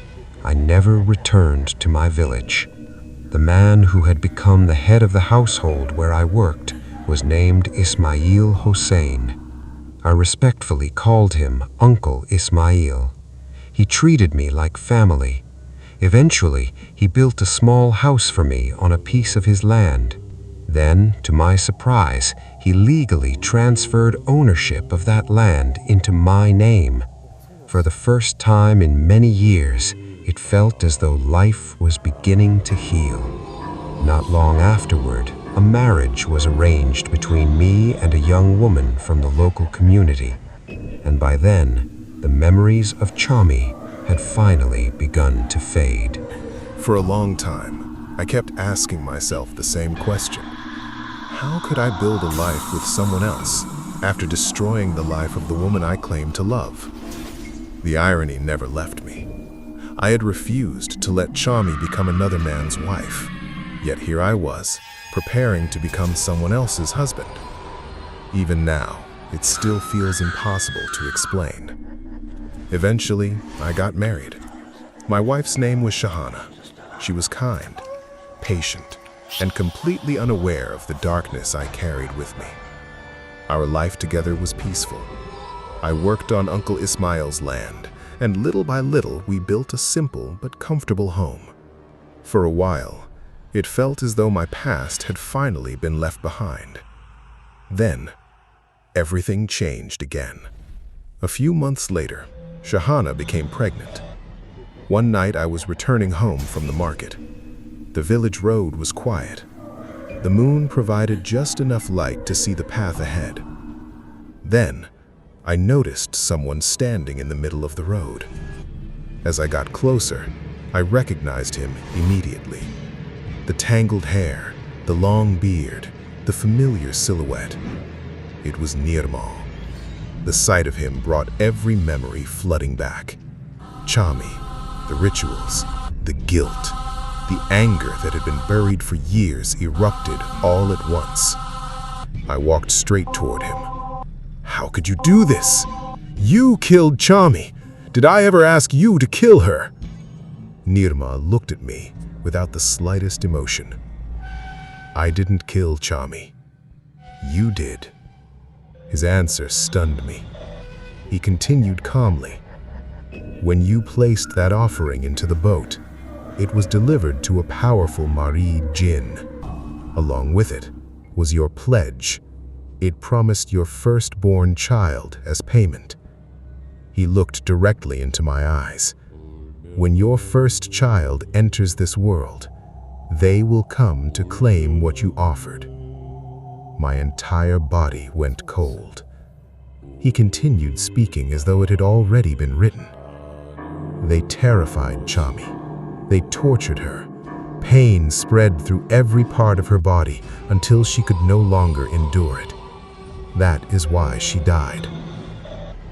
I never returned to my village. The man who had become the head of the household where I worked was named Ismail Hossein. I respectfully called him Uncle Ismail. He treated me like family. Eventually, he built a small house for me on a piece of his land. Then, to my surprise, he legally transferred ownership of that land into my name. For the first time in many years, it felt as though life was beginning to heal. Not long afterward, a marriage was arranged between me and a young woman from the local community. And by then, the memories of Chami had finally begun to fade. For a long time, I kept asking myself the same question. How could I build a life with someone else after destroying the life of the woman I claimed to love? The irony never left me. I had refused to let Chami become another man's wife, yet here I was, preparing to become someone else's husband. Even now, it still feels impossible to explain. Eventually, I got married. My wife's name was Shahana. She was kind, patient, and completely unaware of the darkness I carried with me. Our life together was peaceful. I worked on Uncle Ismail's land, and little by little we built a simple but comfortable home. For a while, it felt as though my past had finally been left behind. Then, everything changed again. A few months later, Shahana became pregnant. One night I was returning home from the market. The village road was quiet. The moon provided just enough light to see the path ahead. Then, I noticed someone standing in the middle of the road. As I got closer, I recognized him immediately. The tangled hair, the long beard, the familiar silhouette. It was Nirmal. The sight of him brought every memory flooding back. Chami, the rituals, the guilt, the anger that had been buried for years erupted all at once. I walked straight toward him. How could you do this? You killed Chami. Did I ever ask you to kill her? Nirmal looked at me without the slightest emotion. I didn't kill Chami. You did. His answer stunned me. He continued calmly. When you placed that offering into the boat, it was delivered to a powerful Mari Jinn. Along with it was your pledge. It promised your firstborn child as payment. He looked directly into my eyes. When your first child enters this world, they will come to claim what you offered. My entire body went cold. He continued speaking as though it had already been written. They terrified Chami. They tortured her. Pain spread through every part of her body until she could no longer endure it. That is why she died.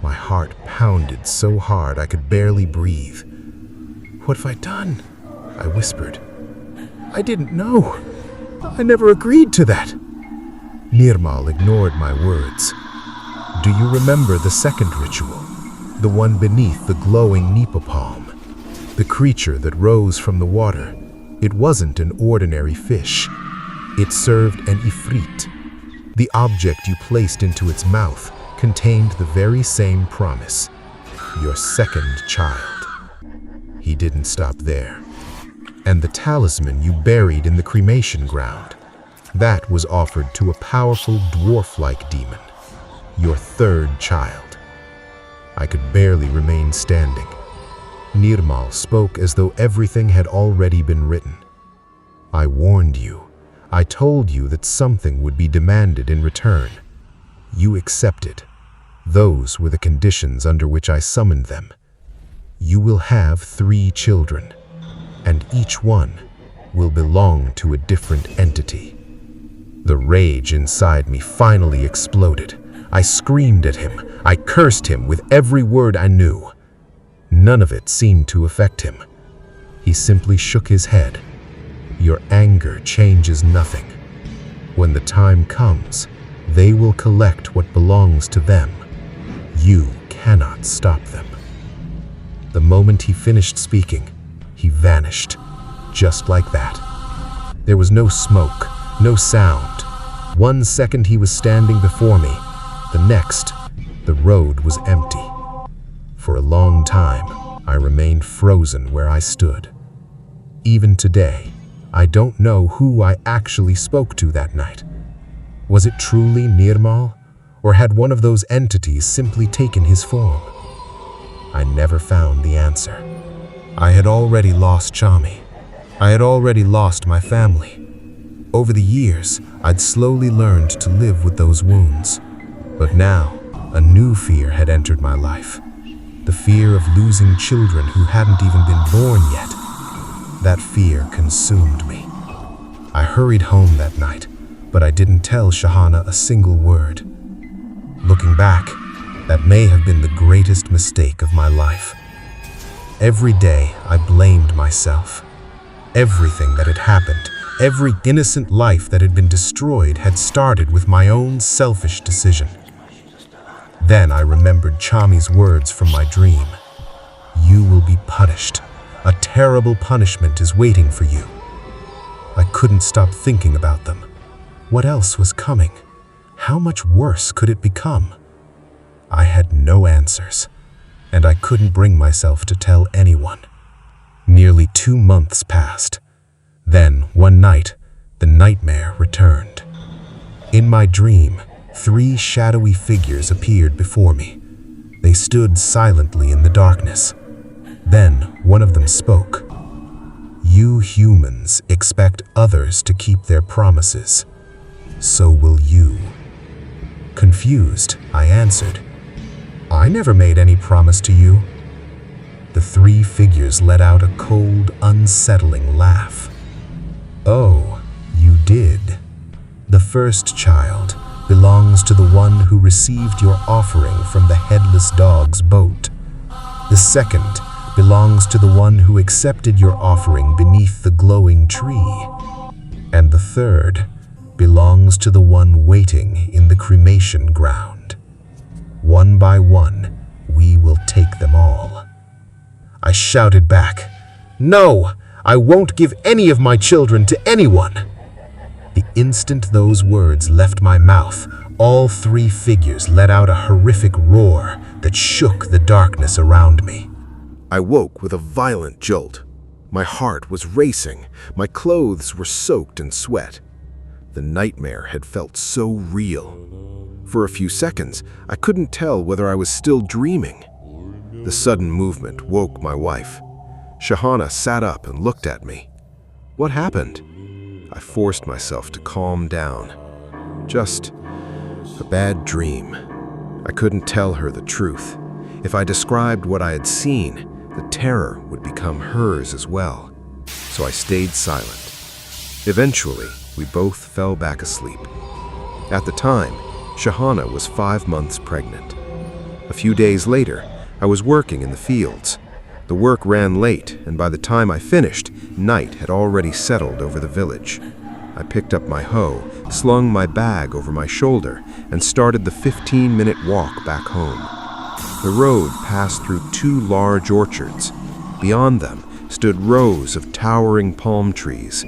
My heart pounded so hard I could barely breathe. What have I done? I whispered. I didn't know. I never agreed to that. Nirmal ignored my words. Do you remember the second ritual? The one beneath the glowing nipa palm? The creature that rose from the water? It wasn't an ordinary fish. It served an ifrit. The object you placed into its mouth contained the very same promise. Your second child. He didn't stop there. And the talisman you buried in the cremation ground, that was offered to a powerful dwarf-like demon. Your third child. I could barely remain standing. Nirmal spoke as though everything had already been written. I warned you. I told you that something would be demanded in return. You accepted. Those were the conditions under which I summoned them. You will have 3 children, and each one will belong to a different entity. The rage inside me finally exploded. I screamed at him. I cursed him with every word I knew. None of it seemed to affect him. He simply shook his head. Your anger changes nothing. When the time comes, they will collect what belongs to them. You cannot stop them. The moment he finished speaking, he vanished, just like that. There was no smoke, no sound. 1 second he was standing before me. The next, the road was empty. For a long time, I remained frozen where I stood. Even today, I don't know who I actually spoke to that night. Was it truly Nirmal, or had one of those entities simply taken his form? I never found the answer. I had already lost Chami. I had already lost my family. Over the years, I'd slowly learned to live with those wounds. But now, a new fear had entered my life. The fear of losing children who hadn't even been born yet. That fear consumed me. I hurried home that night, but I didn't tell Shahana a single word. Looking back, that may have been the greatest mistake of my life. Every day, I blamed myself. Everything that had happened, every innocent life that had been destroyed had started with my own selfish decision. Then I remembered Chami's words from my dream. You will be punished. A terrible punishment is waiting for you. I couldn't stop thinking about them. What else was coming? How much worse could it become? I had no answers, and I couldn't bring myself to tell anyone. Nearly 2 months passed. Then, one night, the nightmare returned. In my dream, 3 shadowy figures appeared before me. They stood silently in the darkness. Then, one of them spoke. "You humans expect others to keep their promises. So will you." Confused, I answered, "I never made any promise to you." The 3 figures let out a cold, unsettling laugh. "Oh, you did. The first child belongs to the one who received your offering from the headless dog's boat. The second belongs to the one who accepted your offering beneath the glowing tree. And the third belongs to the one waiting in the cremation ground. One by one, we will take them all." I shouted back, "No, I won't give any of my children to anyone." The instant those words left my mouth, all 3 figures let out a horrific roar that shook the darkness around me. I woke with a violent jolt. My heart was racing. My clothes were soaked in sweat. The nightmare had felt so real. For a few seconds, I couldn't tell whether I was still dreaming. The sudden movement woke my wife. Shahana sat up and looked at me. "What happened?" I forced myself to calm down. "Just a bad dream." I couldn't tell her the truth. If I described what I had seen, the terror would become hers as well. So I stayed silent. Eventually, we both fell back asleep. At the time, Shahana was 5 months pregnant. A few days later, I was working in the fields. The work ran late, and by the time I finished, night had already settled over the village. I picked up my hoe, slung my bag over my shoulder, and started the 15-minute walk back home. The road passed through 2 large orchards. Beyond them stood rows of towering palm trees.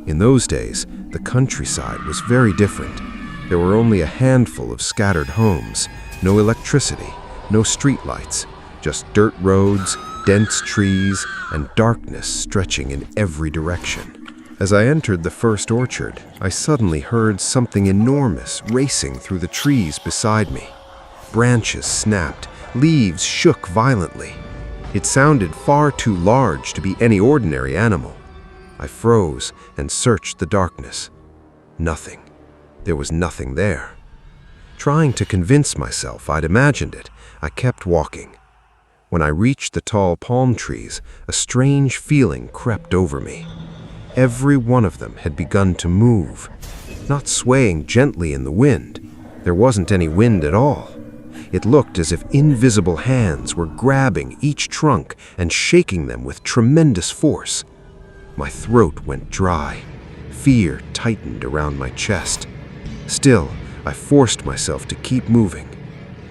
In those days, the countryside was very different. There were only a handful of scattered homes, no electricity, no streetlights, just dirt roads, dense trees, and darkness stretching in every direction. As I entered the first orchard, I suddenly heard something enormous racing through the trees beside me. Branches snapped, leaves shook violently. It sounded far too large to be any ordinary animal. I froze and searched the darkness. Nothing. There was nothing there. Trying to convince myself I'd imagined it, I kept walking. When I reached the tall palm trees, a strange feeling crept over me. Every one of them had begun to move, not swaying gently in the wind. There wasn't any wind at all. It looked as if invisible hands were grabbing each trunk and shaking them with tremendous force. My throat went dry. Fear tightened around my chest. Still, I forced myself to keep moving.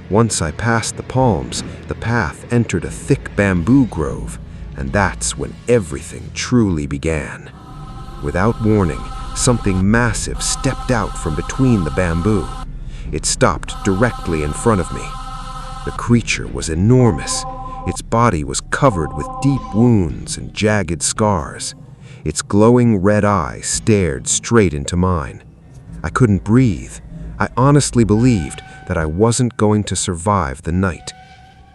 Once I passed the palms, the path entered a thick bamboo grove, and that's when everything truly began. Without warning, something massive stepped out from between the bamboo. It stopped directly in front of me. The creature was enormous. Its body was covered with deep wounds and jagged scars. Its glowing red eyes stared straight into mine. I couldn't breathe. I honestly believed that I wasn't going to survive the night.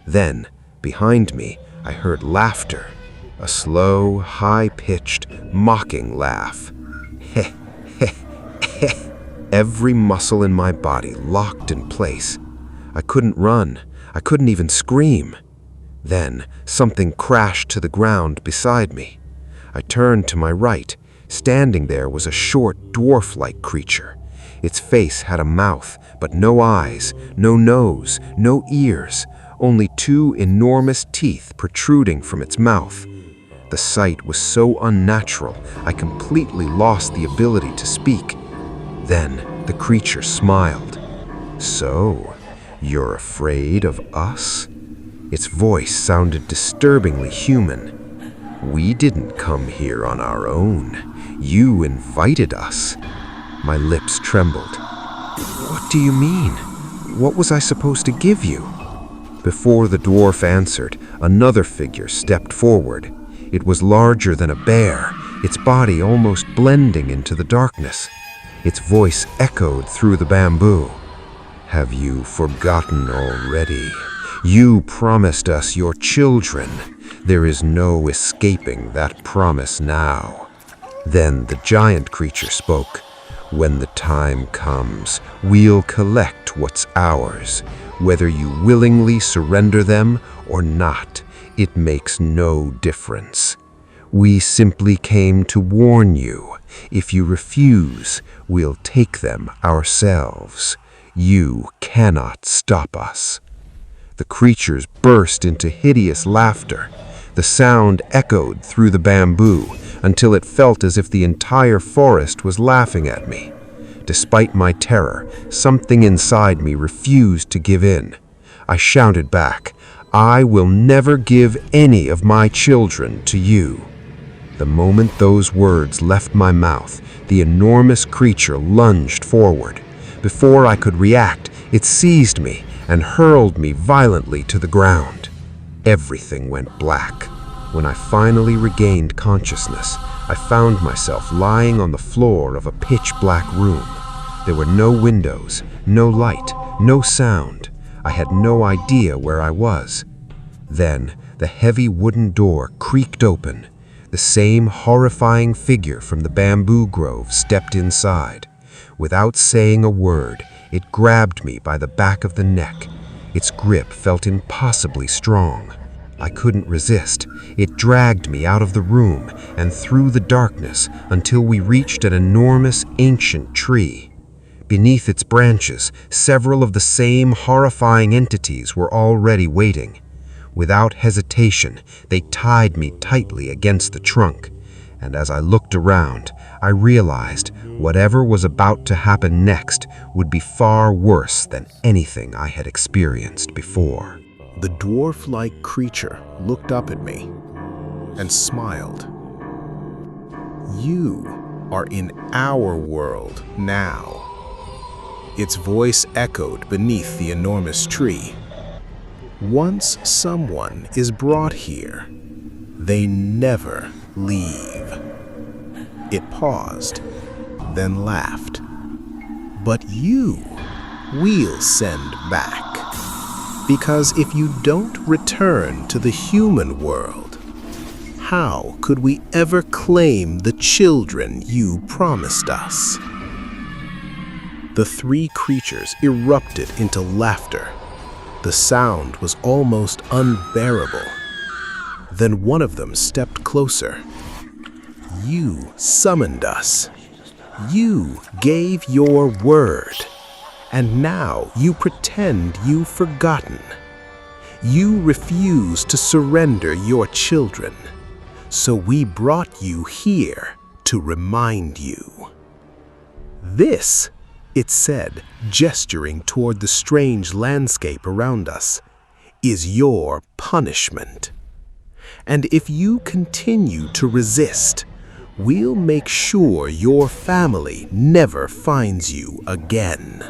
Then, behind me, I heard laughter. A slow, high-pitched, mocking laugh. Heh, heh, heh. Every muscle in my body locked in place. I couldn't run. I couldn't even scream. Then, something crashed to the ground beside me. I turned to my right. Standing there was a short, dwarf-like creature. Its face had a mouth, but no eyes, no nose, no ears, only 2 enormous teeth protruding from its mouth. The sight was so unnatural, I completely lost the ability to speak. Then the creature smiled. "So, you're afraid of us?" Its voice sounded disturbingly human. We didn't come here on our own. You invited us. My lips trembled. What do you mean? What was I supposed to give you? Before the dwarf answered, another figure stepped forward. It was larger than a bear, its body almost blending into the darkness. Its voice echoed through the bamboo. Have you forgotten already? You promised us your children. There is no escaping that promise now. Then the giant creature spoke. When the time comes, we'll collect what's ours. Whether you willingly surrender them or not, it makes no difference. We simply came to warn you. If you refuse, we'll take them ourselves. You cannot stop us. The creatures burst into hideous laughter. The sound echoed through the bamboo until it felt as if the entire forest was laughing at me. Despite my terror, something inside me refused to give in. I shouted back, I will never give any of my children to you. The moment those words left my mouth, the enormous creature lunged forward. Before I could react, it seized me and hurled me violently to the ground. Everything went black. When I finally regained consciousness, I found myself lying on the floor of a pitch-black room. There were no windows, no light, no sound. I had no idea where I was. Then, the heavy wooden door creaked open. The same horrifying figure from the bamboo grove stepped inside. Without saying a word, it grabbed me by the back of the neck. Its grip felt impossibly strong. I couldn't resist. It dragged me out of the room and through the darkness until we reached an enormous ancient tree. Beneath its branches, several of the same horrifying entities were already waiting. Without hesitation, they tied me tightly against the trunk, and as I looked around, I realized whatever was about to happen next would be far worse than anything I had experienced before. The dwarf-like creature looked up at me and smiled. You are in our world now. Its voice echoed beneath the enormous tree. Once someone is brought here, they never leave. It paused, then laughed. But you, we'll send back. Because if you don't return to the human world, how could we ever claim the children you promised us? The three creatures erupted into laughter. The sound was almost unbearable. Then one of them stepped closer. You summoned us. You gave your word. And now you pretend you've forgotten. You refuse to surrender your children. So we brought you here to remind you. This, it said, gesturing toward the strange landscape around us, is your punishment. And if you continue to resist, we'll make sure your family never finds you again.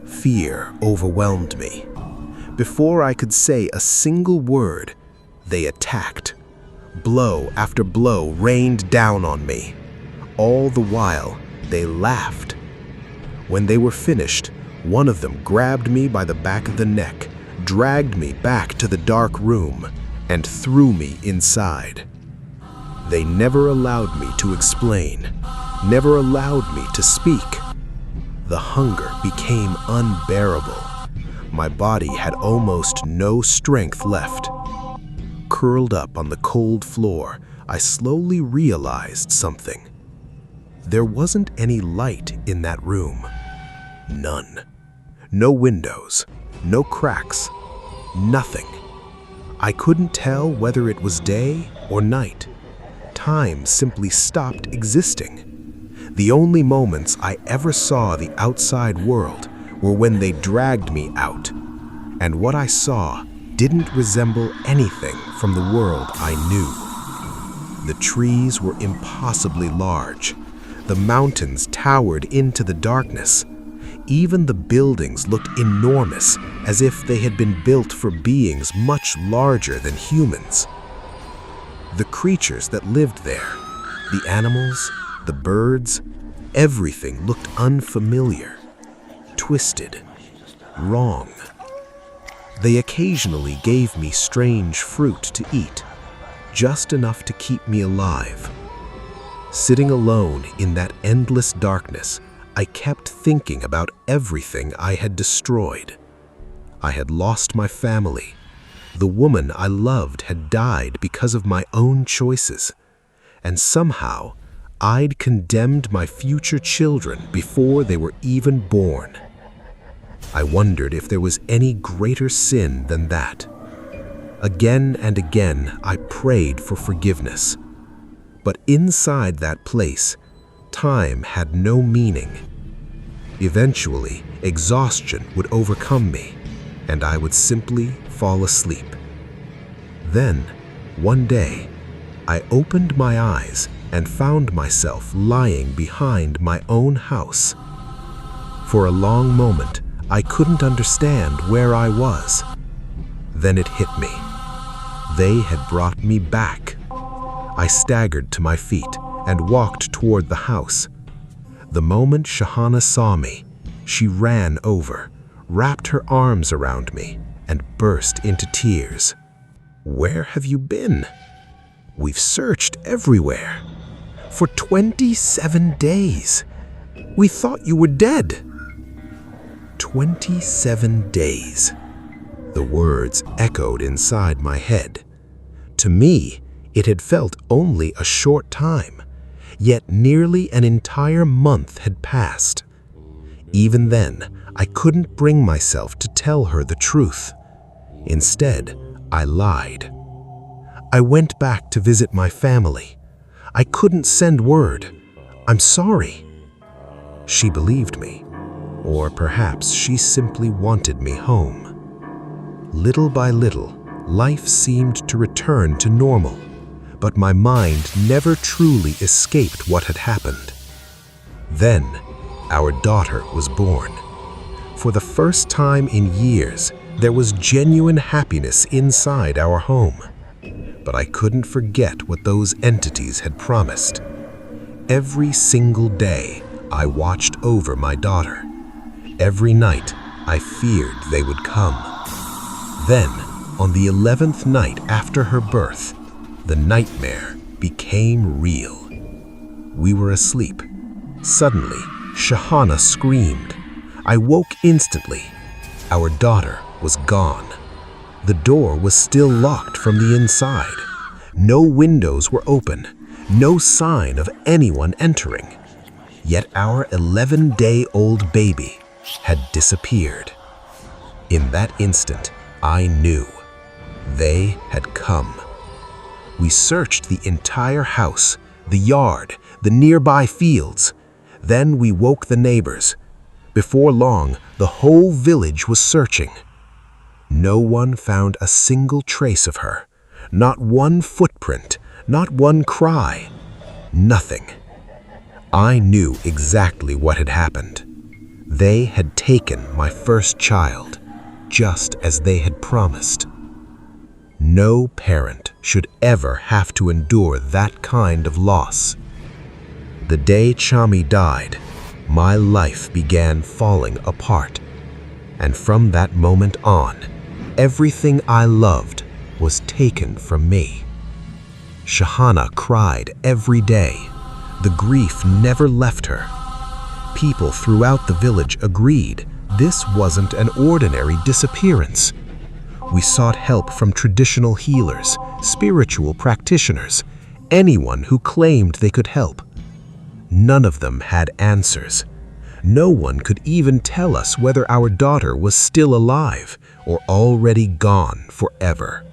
Fear overwhelmed me. Before I could say a single word, they attacked. Blow after blow rained down on me. All the while, they laughed. When they were finished, one of them grabbed me by the back of the neck, dragged me back to the dark room, and threw me inside. They never allowed me to explain, never allowed me to speak. The hunger became unbearable. My body had almost no strength left. Curled up on the cold floor, I slowly realized something. There wasn't any light in that room. None. No windows, no cracks, nothing. I couldn't tell whether it was day or night. Time simply stopped existing. The only moments I ever saw the outside world were when they dragged me out, and what I saw didn't resemble anything from the world I knew. The trees were impossibly large. The mountains towered into the darkness. Even the buildings looked enormous, as if they had been built for beings much larger than humans. The creatures that lived there, the animals, the birds, everything looked unfamiliar, twisted, wrong. They occasionally gave me strange fruit to eat, just enough to keep me alive. Sitting alone in that endless darkness, I kept thinking about everything I had destroyed. I had lost my family. The woman I loved had died because of my own choices. And somehow, I'd condemned my future children before they were even born. I wondered if there was any greater sin than that. Again and again, I prayed for forgiveness. But inside that place, time had no meaning. Eventually, exhaustion would overcome me, and I would simply fall asleep. Then, one day, I opened my eyes and found myself lying behind my own house. For a long moment, I couldn't understand where I was. Then it hit me. They had brought me back. I staggered to my feet and walked toward the house. The moment Shahana saw me, she ran over, wrapped her arms around me, and burst into tears. "Where have you been? We've searched everywhere. For 27 days. We thought you were dead." 27 days. The words echoed inside my head. To me, it had felt only a short time, yet nearly an entire month had passed. Even then, I couldn't bring myself to tell her the truth. Instead, I lied. I went back to visit my family. I couldn't send word. "I'm sorry." She believed me, or perhaps she simply wanted me home. Little by little, life seemed to return to normal, but my mind never truly escaped what had happened. Then, our daughter was born. For the first time in years, there was genuine happiness inside our home. But I couldn't forget what those entities had promised. Every single day, I watched over my daughter. Every night, I feared they would come. Then, on the 11th night after her birth, the nightmare became real. We were asleep. Suddenly, Shahana screamed. I woke instantly. Our daughter was gone. The door was still locked from the inside. No windows were open, no sign of anyone entering. Yet our 11-day-old baby had disappeared. In that instant, I knew. They had come. We searched the entire house, the yard, the nearby fields. Then we woke the neighbors. Before long, the whole village was searching. No one found a single trace of her. Not one footprint, not one cry. Nothing. I knew exactly what had happened. They had taken my first child, just as they had promised. No parent should ever have to endure that kind of loss. The day Chami died, my life began falling apart. And from that moment on, everything I loved was taken from me. Shahana cried every day. The grief never left her. People throughout the village agreed this wasn't an ordinary disappearance. We sought help from traditional healers, spiritual practitioners, anyone who claimed they could help. None of them had answers. No one could even tell us whether our daughter was still alive or already gone forever.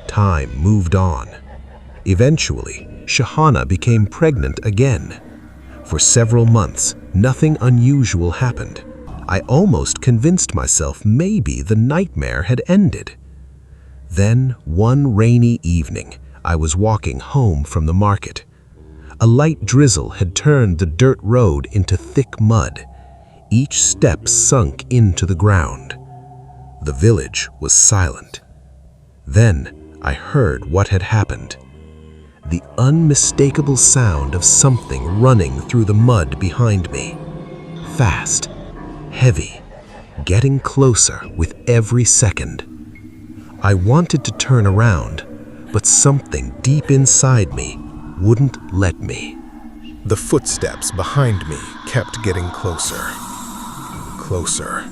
Time moved on. Eventually, Shahana became pregnant again. For several months, nothing unusual happened. I almost convinced myself maybe the nightmare had ended. Then, one rainy evening, I was walking home from the market. A light drizzle had turned the dirt road into thick mud. Each step sunk into the ground. The village was silent. Then I heard what had happened. The unmistakable sound of something running through the mud behind me. Fast, heavy, getting closer with every second. I wanted to turn around, but something deep inside me wouldn't let me. The footsteps behind me kept getting closer. Closer.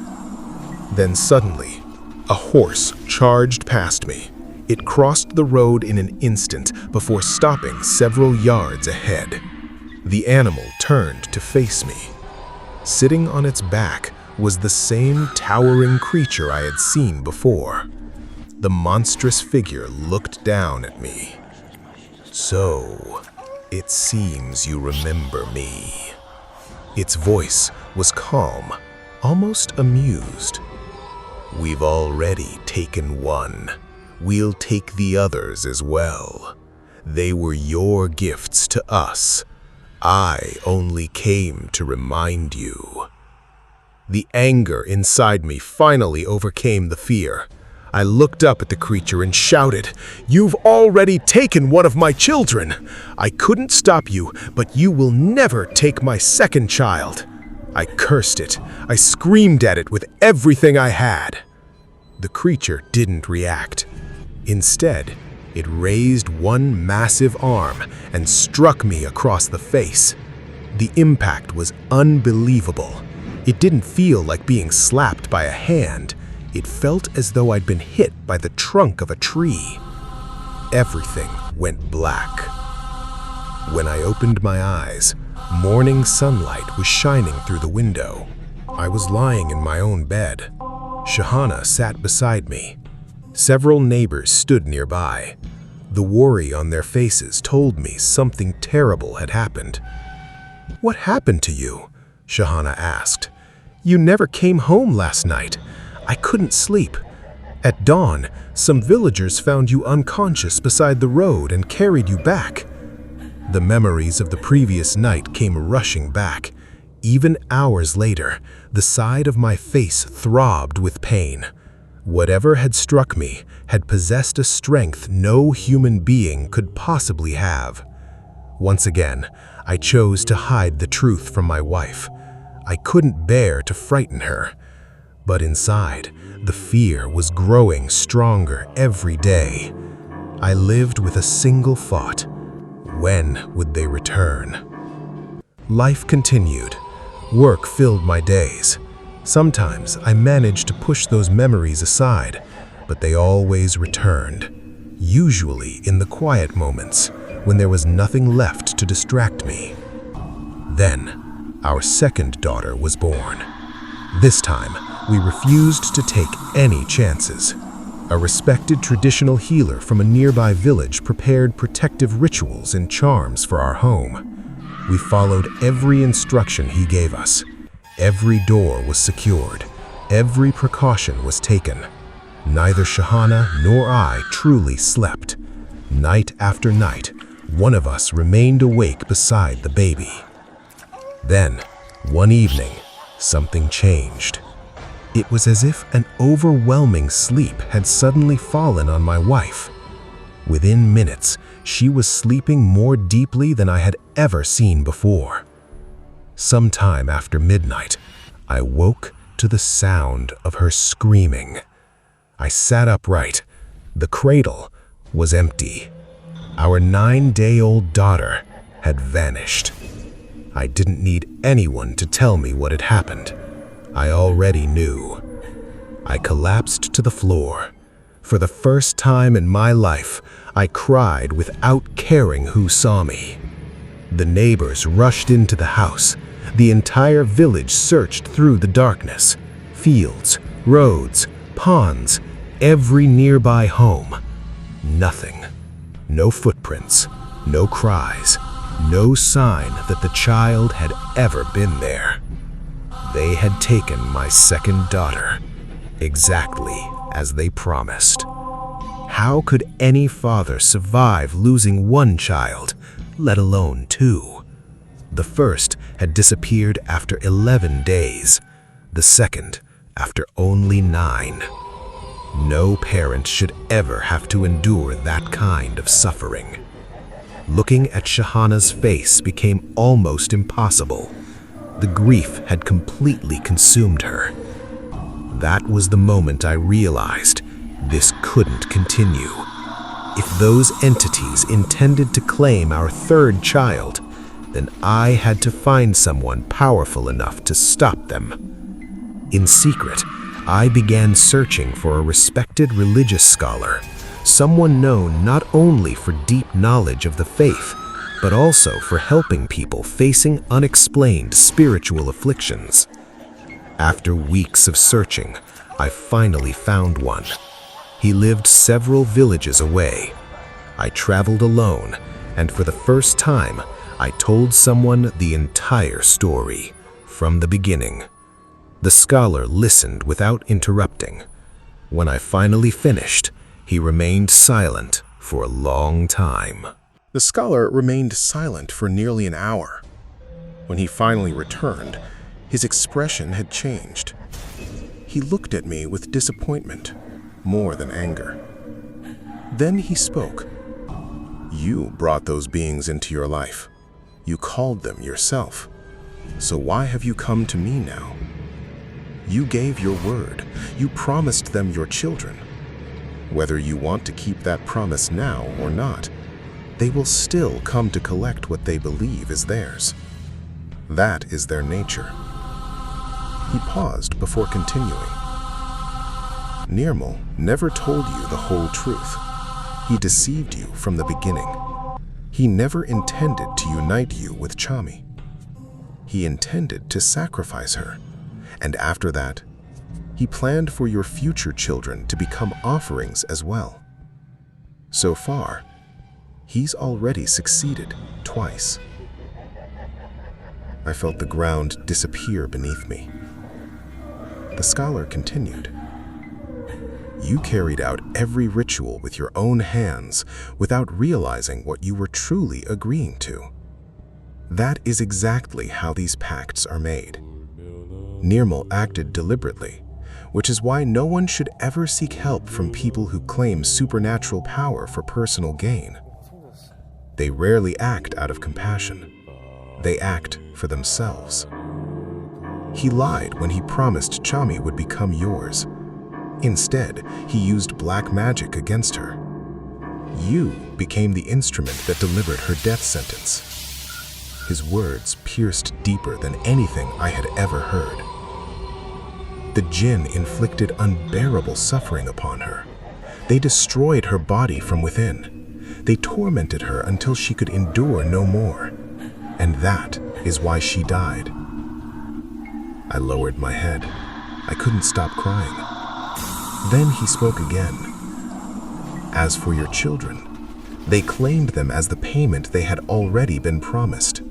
Then suddenly, a horse charged past me. It crossed the road in an instant before stopping several yards ahead. The animal turned to face me. Sitting on its back was the same towering creature I had seen before. The monstrous figure looked down at me. "So, it seems you remember me." Its voice was calm, almost amused. "We've already taken one. We'll take the others as well. They were your gifts to us. I only came to remind you." The anger inside me finally overcame the fear. I looked up at the creature and shouted, "You've already taken one of my children. I couldn't stop you, but you will never take my second child." I cursed it. I screamed at it with everything I had. The creature didn't react. Instead, it raised one massive arm and struck me across the face. The impact was unbelievable. It didn't feel like being slapped by a hand. It felt as though I'd been hit by the trunk of a tree. Everything went black. When I opened my eyes, morning sunlight was shining through the window. I was lying in my own bed. Shahana sat beside me. Several neighbors stood nearby. The worry on their faces told me something terrible had happened. "What happened to you?" Shahana asked. "You never came home last night. I couldn't sleep. At dawn, some villagers found you unconscious beside the road and carried you back." The memories of the previous night came rushing back. Even hours later, the side of my face throbbed with pain. Whatever had struck me had possessed a strength no human being could possibly have. Once again, I chose to hide the truth from my wife. I couldn't bear to frighten her. But inside, the fear was growing stronger every day. I lived with a single thought: when would they return? Life continued. Work filled my days. Sometimes I managed to push those memories aside, but they always returned. Usually in the quiet moments, when there was nothing left to distract me. Then, our second daughter was born. This time, we refused to take any chances. A respected traditional healer from a nearby village prepared protective rituals and charms for our home. We followed every instruction he gave us. Every door was secured. Every precaution was taken. Neither Shahana nor I truly slept. Night after night, one of us remained awake beside the baby. Then, one evening, something changed. It was as if an overwhelming sleep had suddenly fallen on my wife. Within minutes, she was sleeping more deeply than I had ever seen before. Sometime after midnight, I woke to the sound of her screaming. I sat upright. The cradle was empty. Our 9-day-old daughter had vanished. I didn't need anyone to tell me what had happened. I already knew. I collapsed to the floor. For the first time in my life, I cried without caring who saw me. The neighbors rushed into the house. The entire village searched through the darkness. Fields, roads, ponds, every nearby home. Nothing. No footprints, no cries, no sign that the child had ever been there. They had taken my second daughter, exactly as they promised. How could any father survive losing one child, let alone two? The first had disappeared after 11 days, the second after only 9. No parent should ever have to endure that kind of suffering. Looking at Shahana's face became almost impossible. The grief had completely consumed her. That was the moment I realized this couldn't continue. If those entities intended to claim our third child, then I had to find someone powerful enough to stop them. In secret, I began searching for a respected religious scholar, someone known not only for deep knowledge of the faith, but also for helping people facing unexplained spiritual afflictions. After weeks of searching, I finally found one. He lived several villages away. I traveled alone, and for the first time, I told someone the entire story, from the beginning. The scholar listened without interrupting. When I finally finished, he remained silent for a long time. The scholar remained silent for nearly an hour. When he finally returned, his expression had changed. He looked at me with disappointment, more than anger. Then he spoke. You brought those beings into your life. You called them yourself. So why have you come to me now? You gave your word. You promised them your children. Whether you want to keep that promise now or not, they will still come to collect what they believe is theirs. That is their nature. He paused before continuing. Nirmal never told you the whole truth. He deceived you from the beginning. He never intended to unite you with Chami. He intended to sacrifice her, and after that, he planned for your future children to become offerings as well. So far, he's already succeeded twice. I felt the ground disappear beneath me. The scholar continued. You carried out every ritual with your own hands without realizing what you were truly agreeing to. That is exactly how these pacts are made. Nirmal acted deliberately, which is why no one should ever seek help from people who claim supernatural power for personal gain. They rarely act out of compassion. They act for themselves. He lied when he promised Chami would become yours. Instead, he used black magic against her. You became the instrument that delivered her death sentence. His words pierced deeper than anything I had ever heard. The jinn inflicted unbearable suffering upon her. They destroyed her body from within. They tormented her until she could endure no more. And that is why she died. I lowered my head. I couldn't stop crying. Then he spoke again. As for your children, they claimed them as the payment they had already been promised.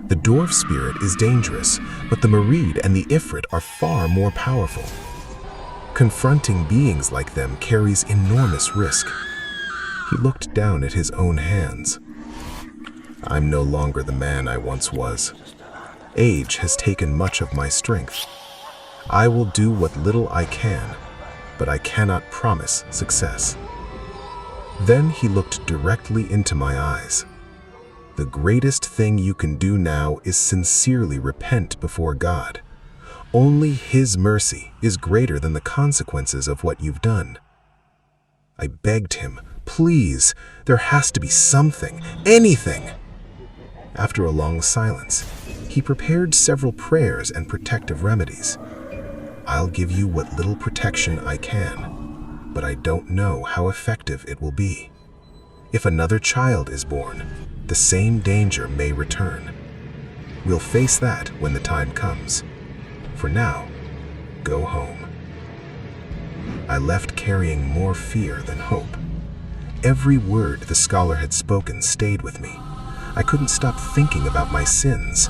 The dwarf spirit is dangerous, but the Marid and the Ifrit are far more powerful. Confronting beings like them carries enormous risk. He looked down at his own hands. I'm no longer the man I once was. Age has taken much of my strength. I will do what little I can, but I cannot promise success. Then he looked directly into my eyes. The greatest thing you can do now is sincerely repent before God. Only His mercy is greater than the consequences of what you've done. I begged him, please, there has to be something, anything. After a long silence, he prepared several prayers and protective remedies. I'll give you what little protection I can, but I don't know how effective it will be. If another child is born, the same danger may return. We'll face that when the time comes. For now, go home. I left carrying more fear than hope. Every word the scholar had spoken stayed with me. I couldn't stop thinking about my sins.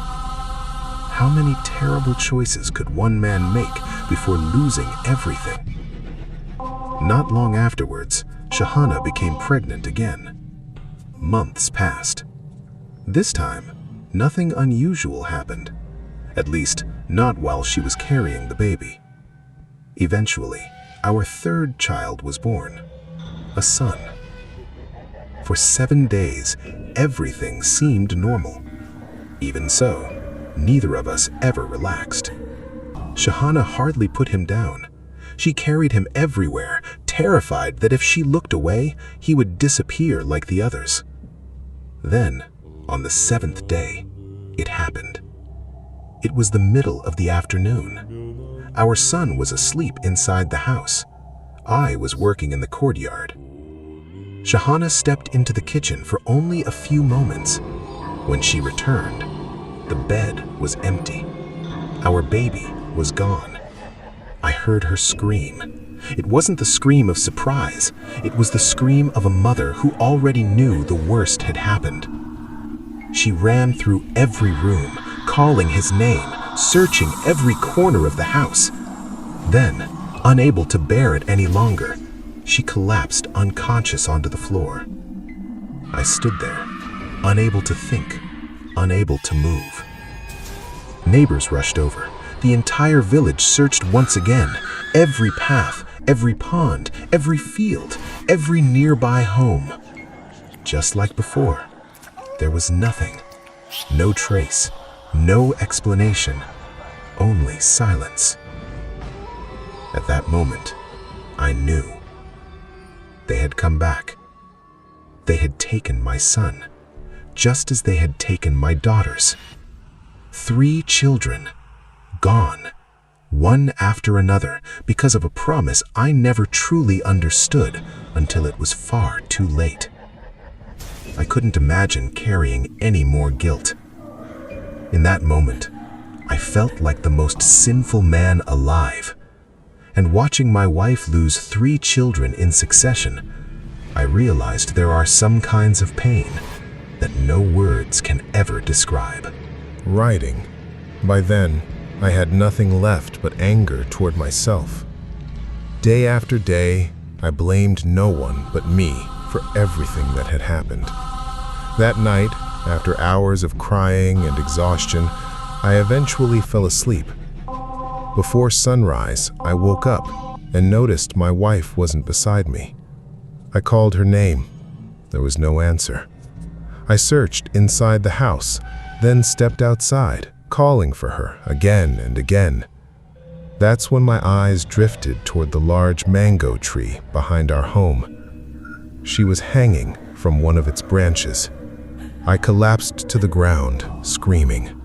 How many terrible choices could one man make before losing everything? Not long afterwards, Shahana became pregnant again. Months passed. This time, nothing unusual happened. At least, not while she was carrying the baby. Eventually, our third child was born, a son. For 7 days, everything seemed normal. Even so, neither of us ever relaxed. Shahana hardly put him down. She carried him everywhere, terrified that if she looked away, he would disappear like the others. Then, on the 7th day, it happened. It was the middle of the afternoon. Our son was asleep inside the house. I was working in the courtyard. Shahana stepped into the kitchen for only a few moments. When she returned, the bed was empty. Our baby was gone. I heard her scream. It wasn't the scream of surprise. It was the scream of a mother who already knew the worst had happened. She ran through every room, calling his name, searching every corner of the house. Then, unable to bear it any longer, she collapsed unconscious onto the floor. I stood there, unable to think, unable to move. Neighbors rushed over. The entire village searched once again. Every path, every pond, every field, every nearby home. Just like before, there was nothing. No trace, no explanation, only silence. At that moment, I knew. They had come back. They had taken my son, just as they had taken my daughters. 3 children, gone, one after another, because of a promise I never truly understood until it was far too late. I couldn't imagine carrying any more guilt. In that moment, I felt like the most sinful man alive. And watching my wife lose 3 children in succession, I realized there are some kinds of pain that no words can ever describe. Writing. By then, I had nothing left but anger toward myself. Day after day, I blamed no one but me for everything that had happened. That night, after hours of crying and exhaustion, I eventually fell asleep. Before sunrise, I woke up and noticed my wife wasn't beside me. I called her name. There was no answer. I searched inside the house, then stepped outside, calling for her again and again. That's when my eyes drifted toward the large mango tree behind our home. She was hanging from one of its branches. I collapsed to the ground, screaming.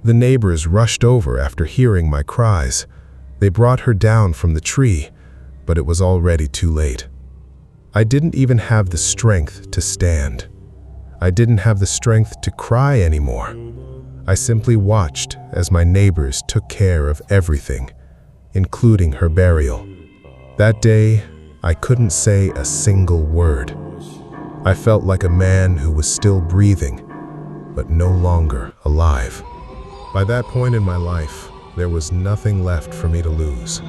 The neighbors rushed over after hearing my cries. They brought her down from the tree, but it was already too late. I didn't even have the strength to stand. I didn't have the strength to cry anymore. I simply watched as my neighbors took care of everything, including her burial. That day, I couldn't say a single word. I felt like a man who was still breathing, but no longer alive. By that point in my life, there was nothing left for me to lose.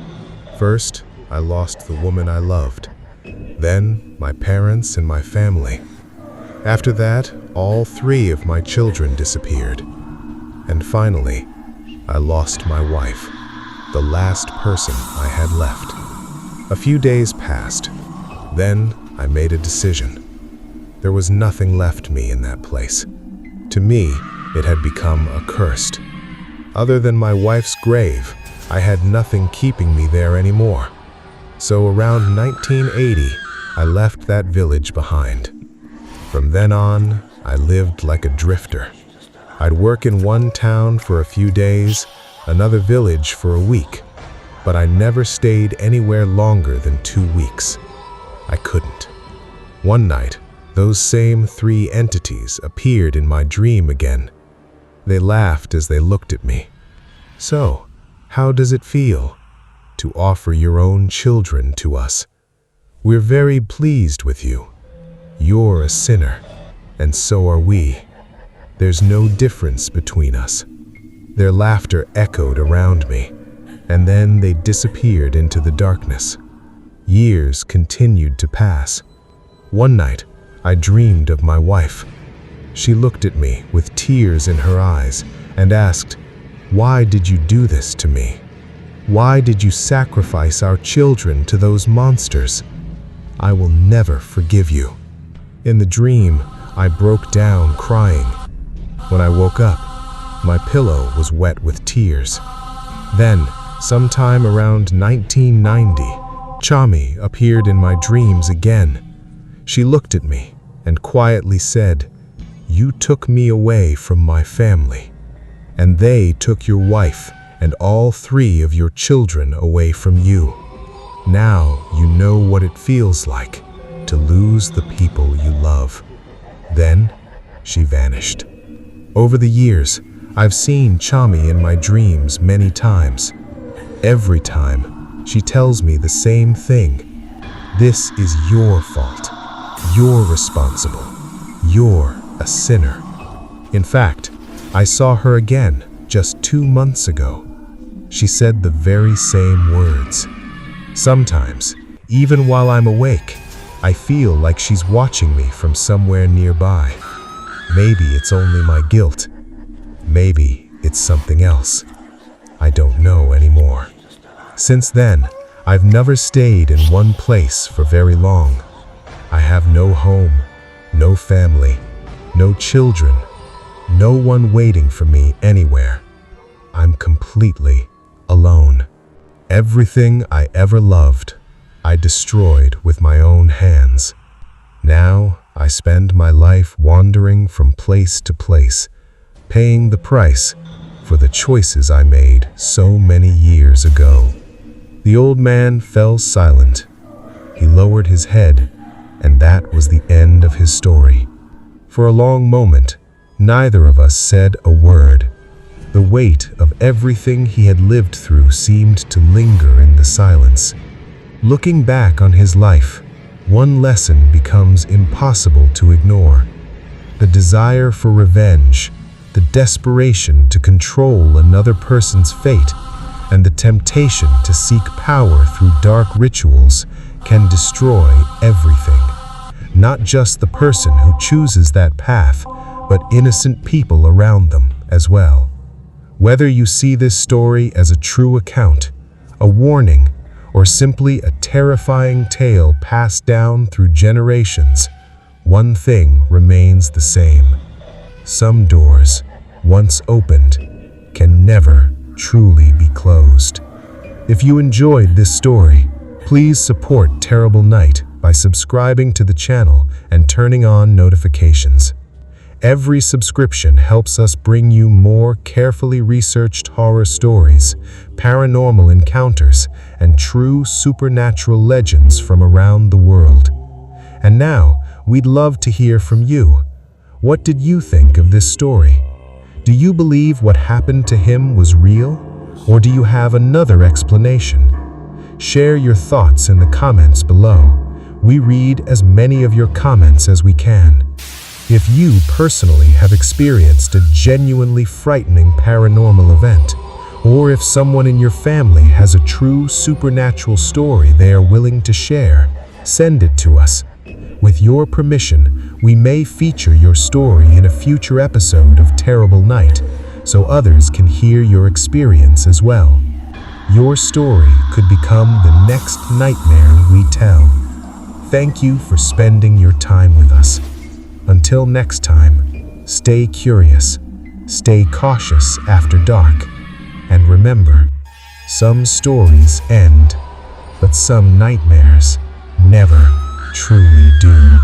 First, I lost the woman I loved. Then, my parents and my family. After that, all 3 of my children disappeared. And finally, I lost my wife, the last person I had left. A few days passed. Then, I made a decision. There was nothing left me in that place. To me, it had become accursed. Other than my wife's grave, I had nothing keeping me there anymore. So around 1980, I left that village behind. From then on, I lived like a drifter. I'd work in one town for a few days, another village for a week, but I never stayed anywhere longer than 2 weeks. I couldn't. One night, those same 3 entities appeared in my dream again. They laughed as they looked at me. So, how does it feel to offer your own children to us? We're very pleased with you. You're a sinner, and so are we. There's no difference between us. Their laughter echoed around me, and then they disappeared into the darkness. Years continued to pass. One night, I dreamed of my wife. She looked at me with tears in her eyes and asked, "Why did you do this to me? Why did you sacrifice our children to those monsters? I will never forgive you." In the dream, I broke down crying. When I woke up, my pillow was wet with tears. Then, sometime around 1990, Chami appeared in my dreams again. She looked at me and quietly said, "You took me away from my family, and they took your wife and all 3 of your children away from you. Now you know what it feels like to lose the people you love." Then she vanished. Over the years, I've seen Chami in my dreams many times. Every time, she tells me the same thing. "This is your fault. You're responsible. You're a sinner." In fact, I saw her again just 2 months ago. She said the very same words. Sometimes, even while I'm awake, I feel like she's watching me from somewhere nearby. Maybe it's only my guilt. Maybe it's something else. I don't know anymore. Since then, I've never stayed in one place for very long. I have no home, no family, no children, no one waiting for me anywhere. I'm completely alone. Everything I ever loved, I destroyed with my own hands. Now, I spend my life wandering from place to place, paying the price for the choices I made so many years ago. The old man fell silent. He lowered his head, and that was the end of his story. For a long moment, neither of us said a word. The weight of everything he had lived through seemed to linger in the silence. Looking back on his life, one lesson becomes impossible to ignore. The desire for revenge, the desperation to control another person's fate, and the temptation to seek power through dark rituals can destroy everything. Not just the person who chooses that path, but innocent people around them as well. Whether you see this story as a true account, a warning, or simply a terrifying tale passed down through generations, one thing remains the same. Some doors, once opened, can never truly be closed. If you enjoyed this story, please support Terrible Night by subscribing to the channel and turning on notifications. Every subscription helps us bring you more carefully researched horror stories, paranormal encounters, and true supernatural legends from around the world. And now, we'd love to hear from you. What did you think of this story? Do you believe what happened to him was real? Or do you have another explanation? Share your thoughts in the comments below. We read as many of your comments as we can. If you personally have experienced a genuinely frightening paranormal event, or if someone in your family has a true supernatural story they are willing to share, send it to us. With your permission, we may feature your story in a future episode of Terrible Night, so others can hear your experience as well. Your story could become the next nightmare we tell. Thank you for spending your time with us. Until next time, stay curious, stay cautious after dark, and remember, some stories end, but some nightmares never truly do.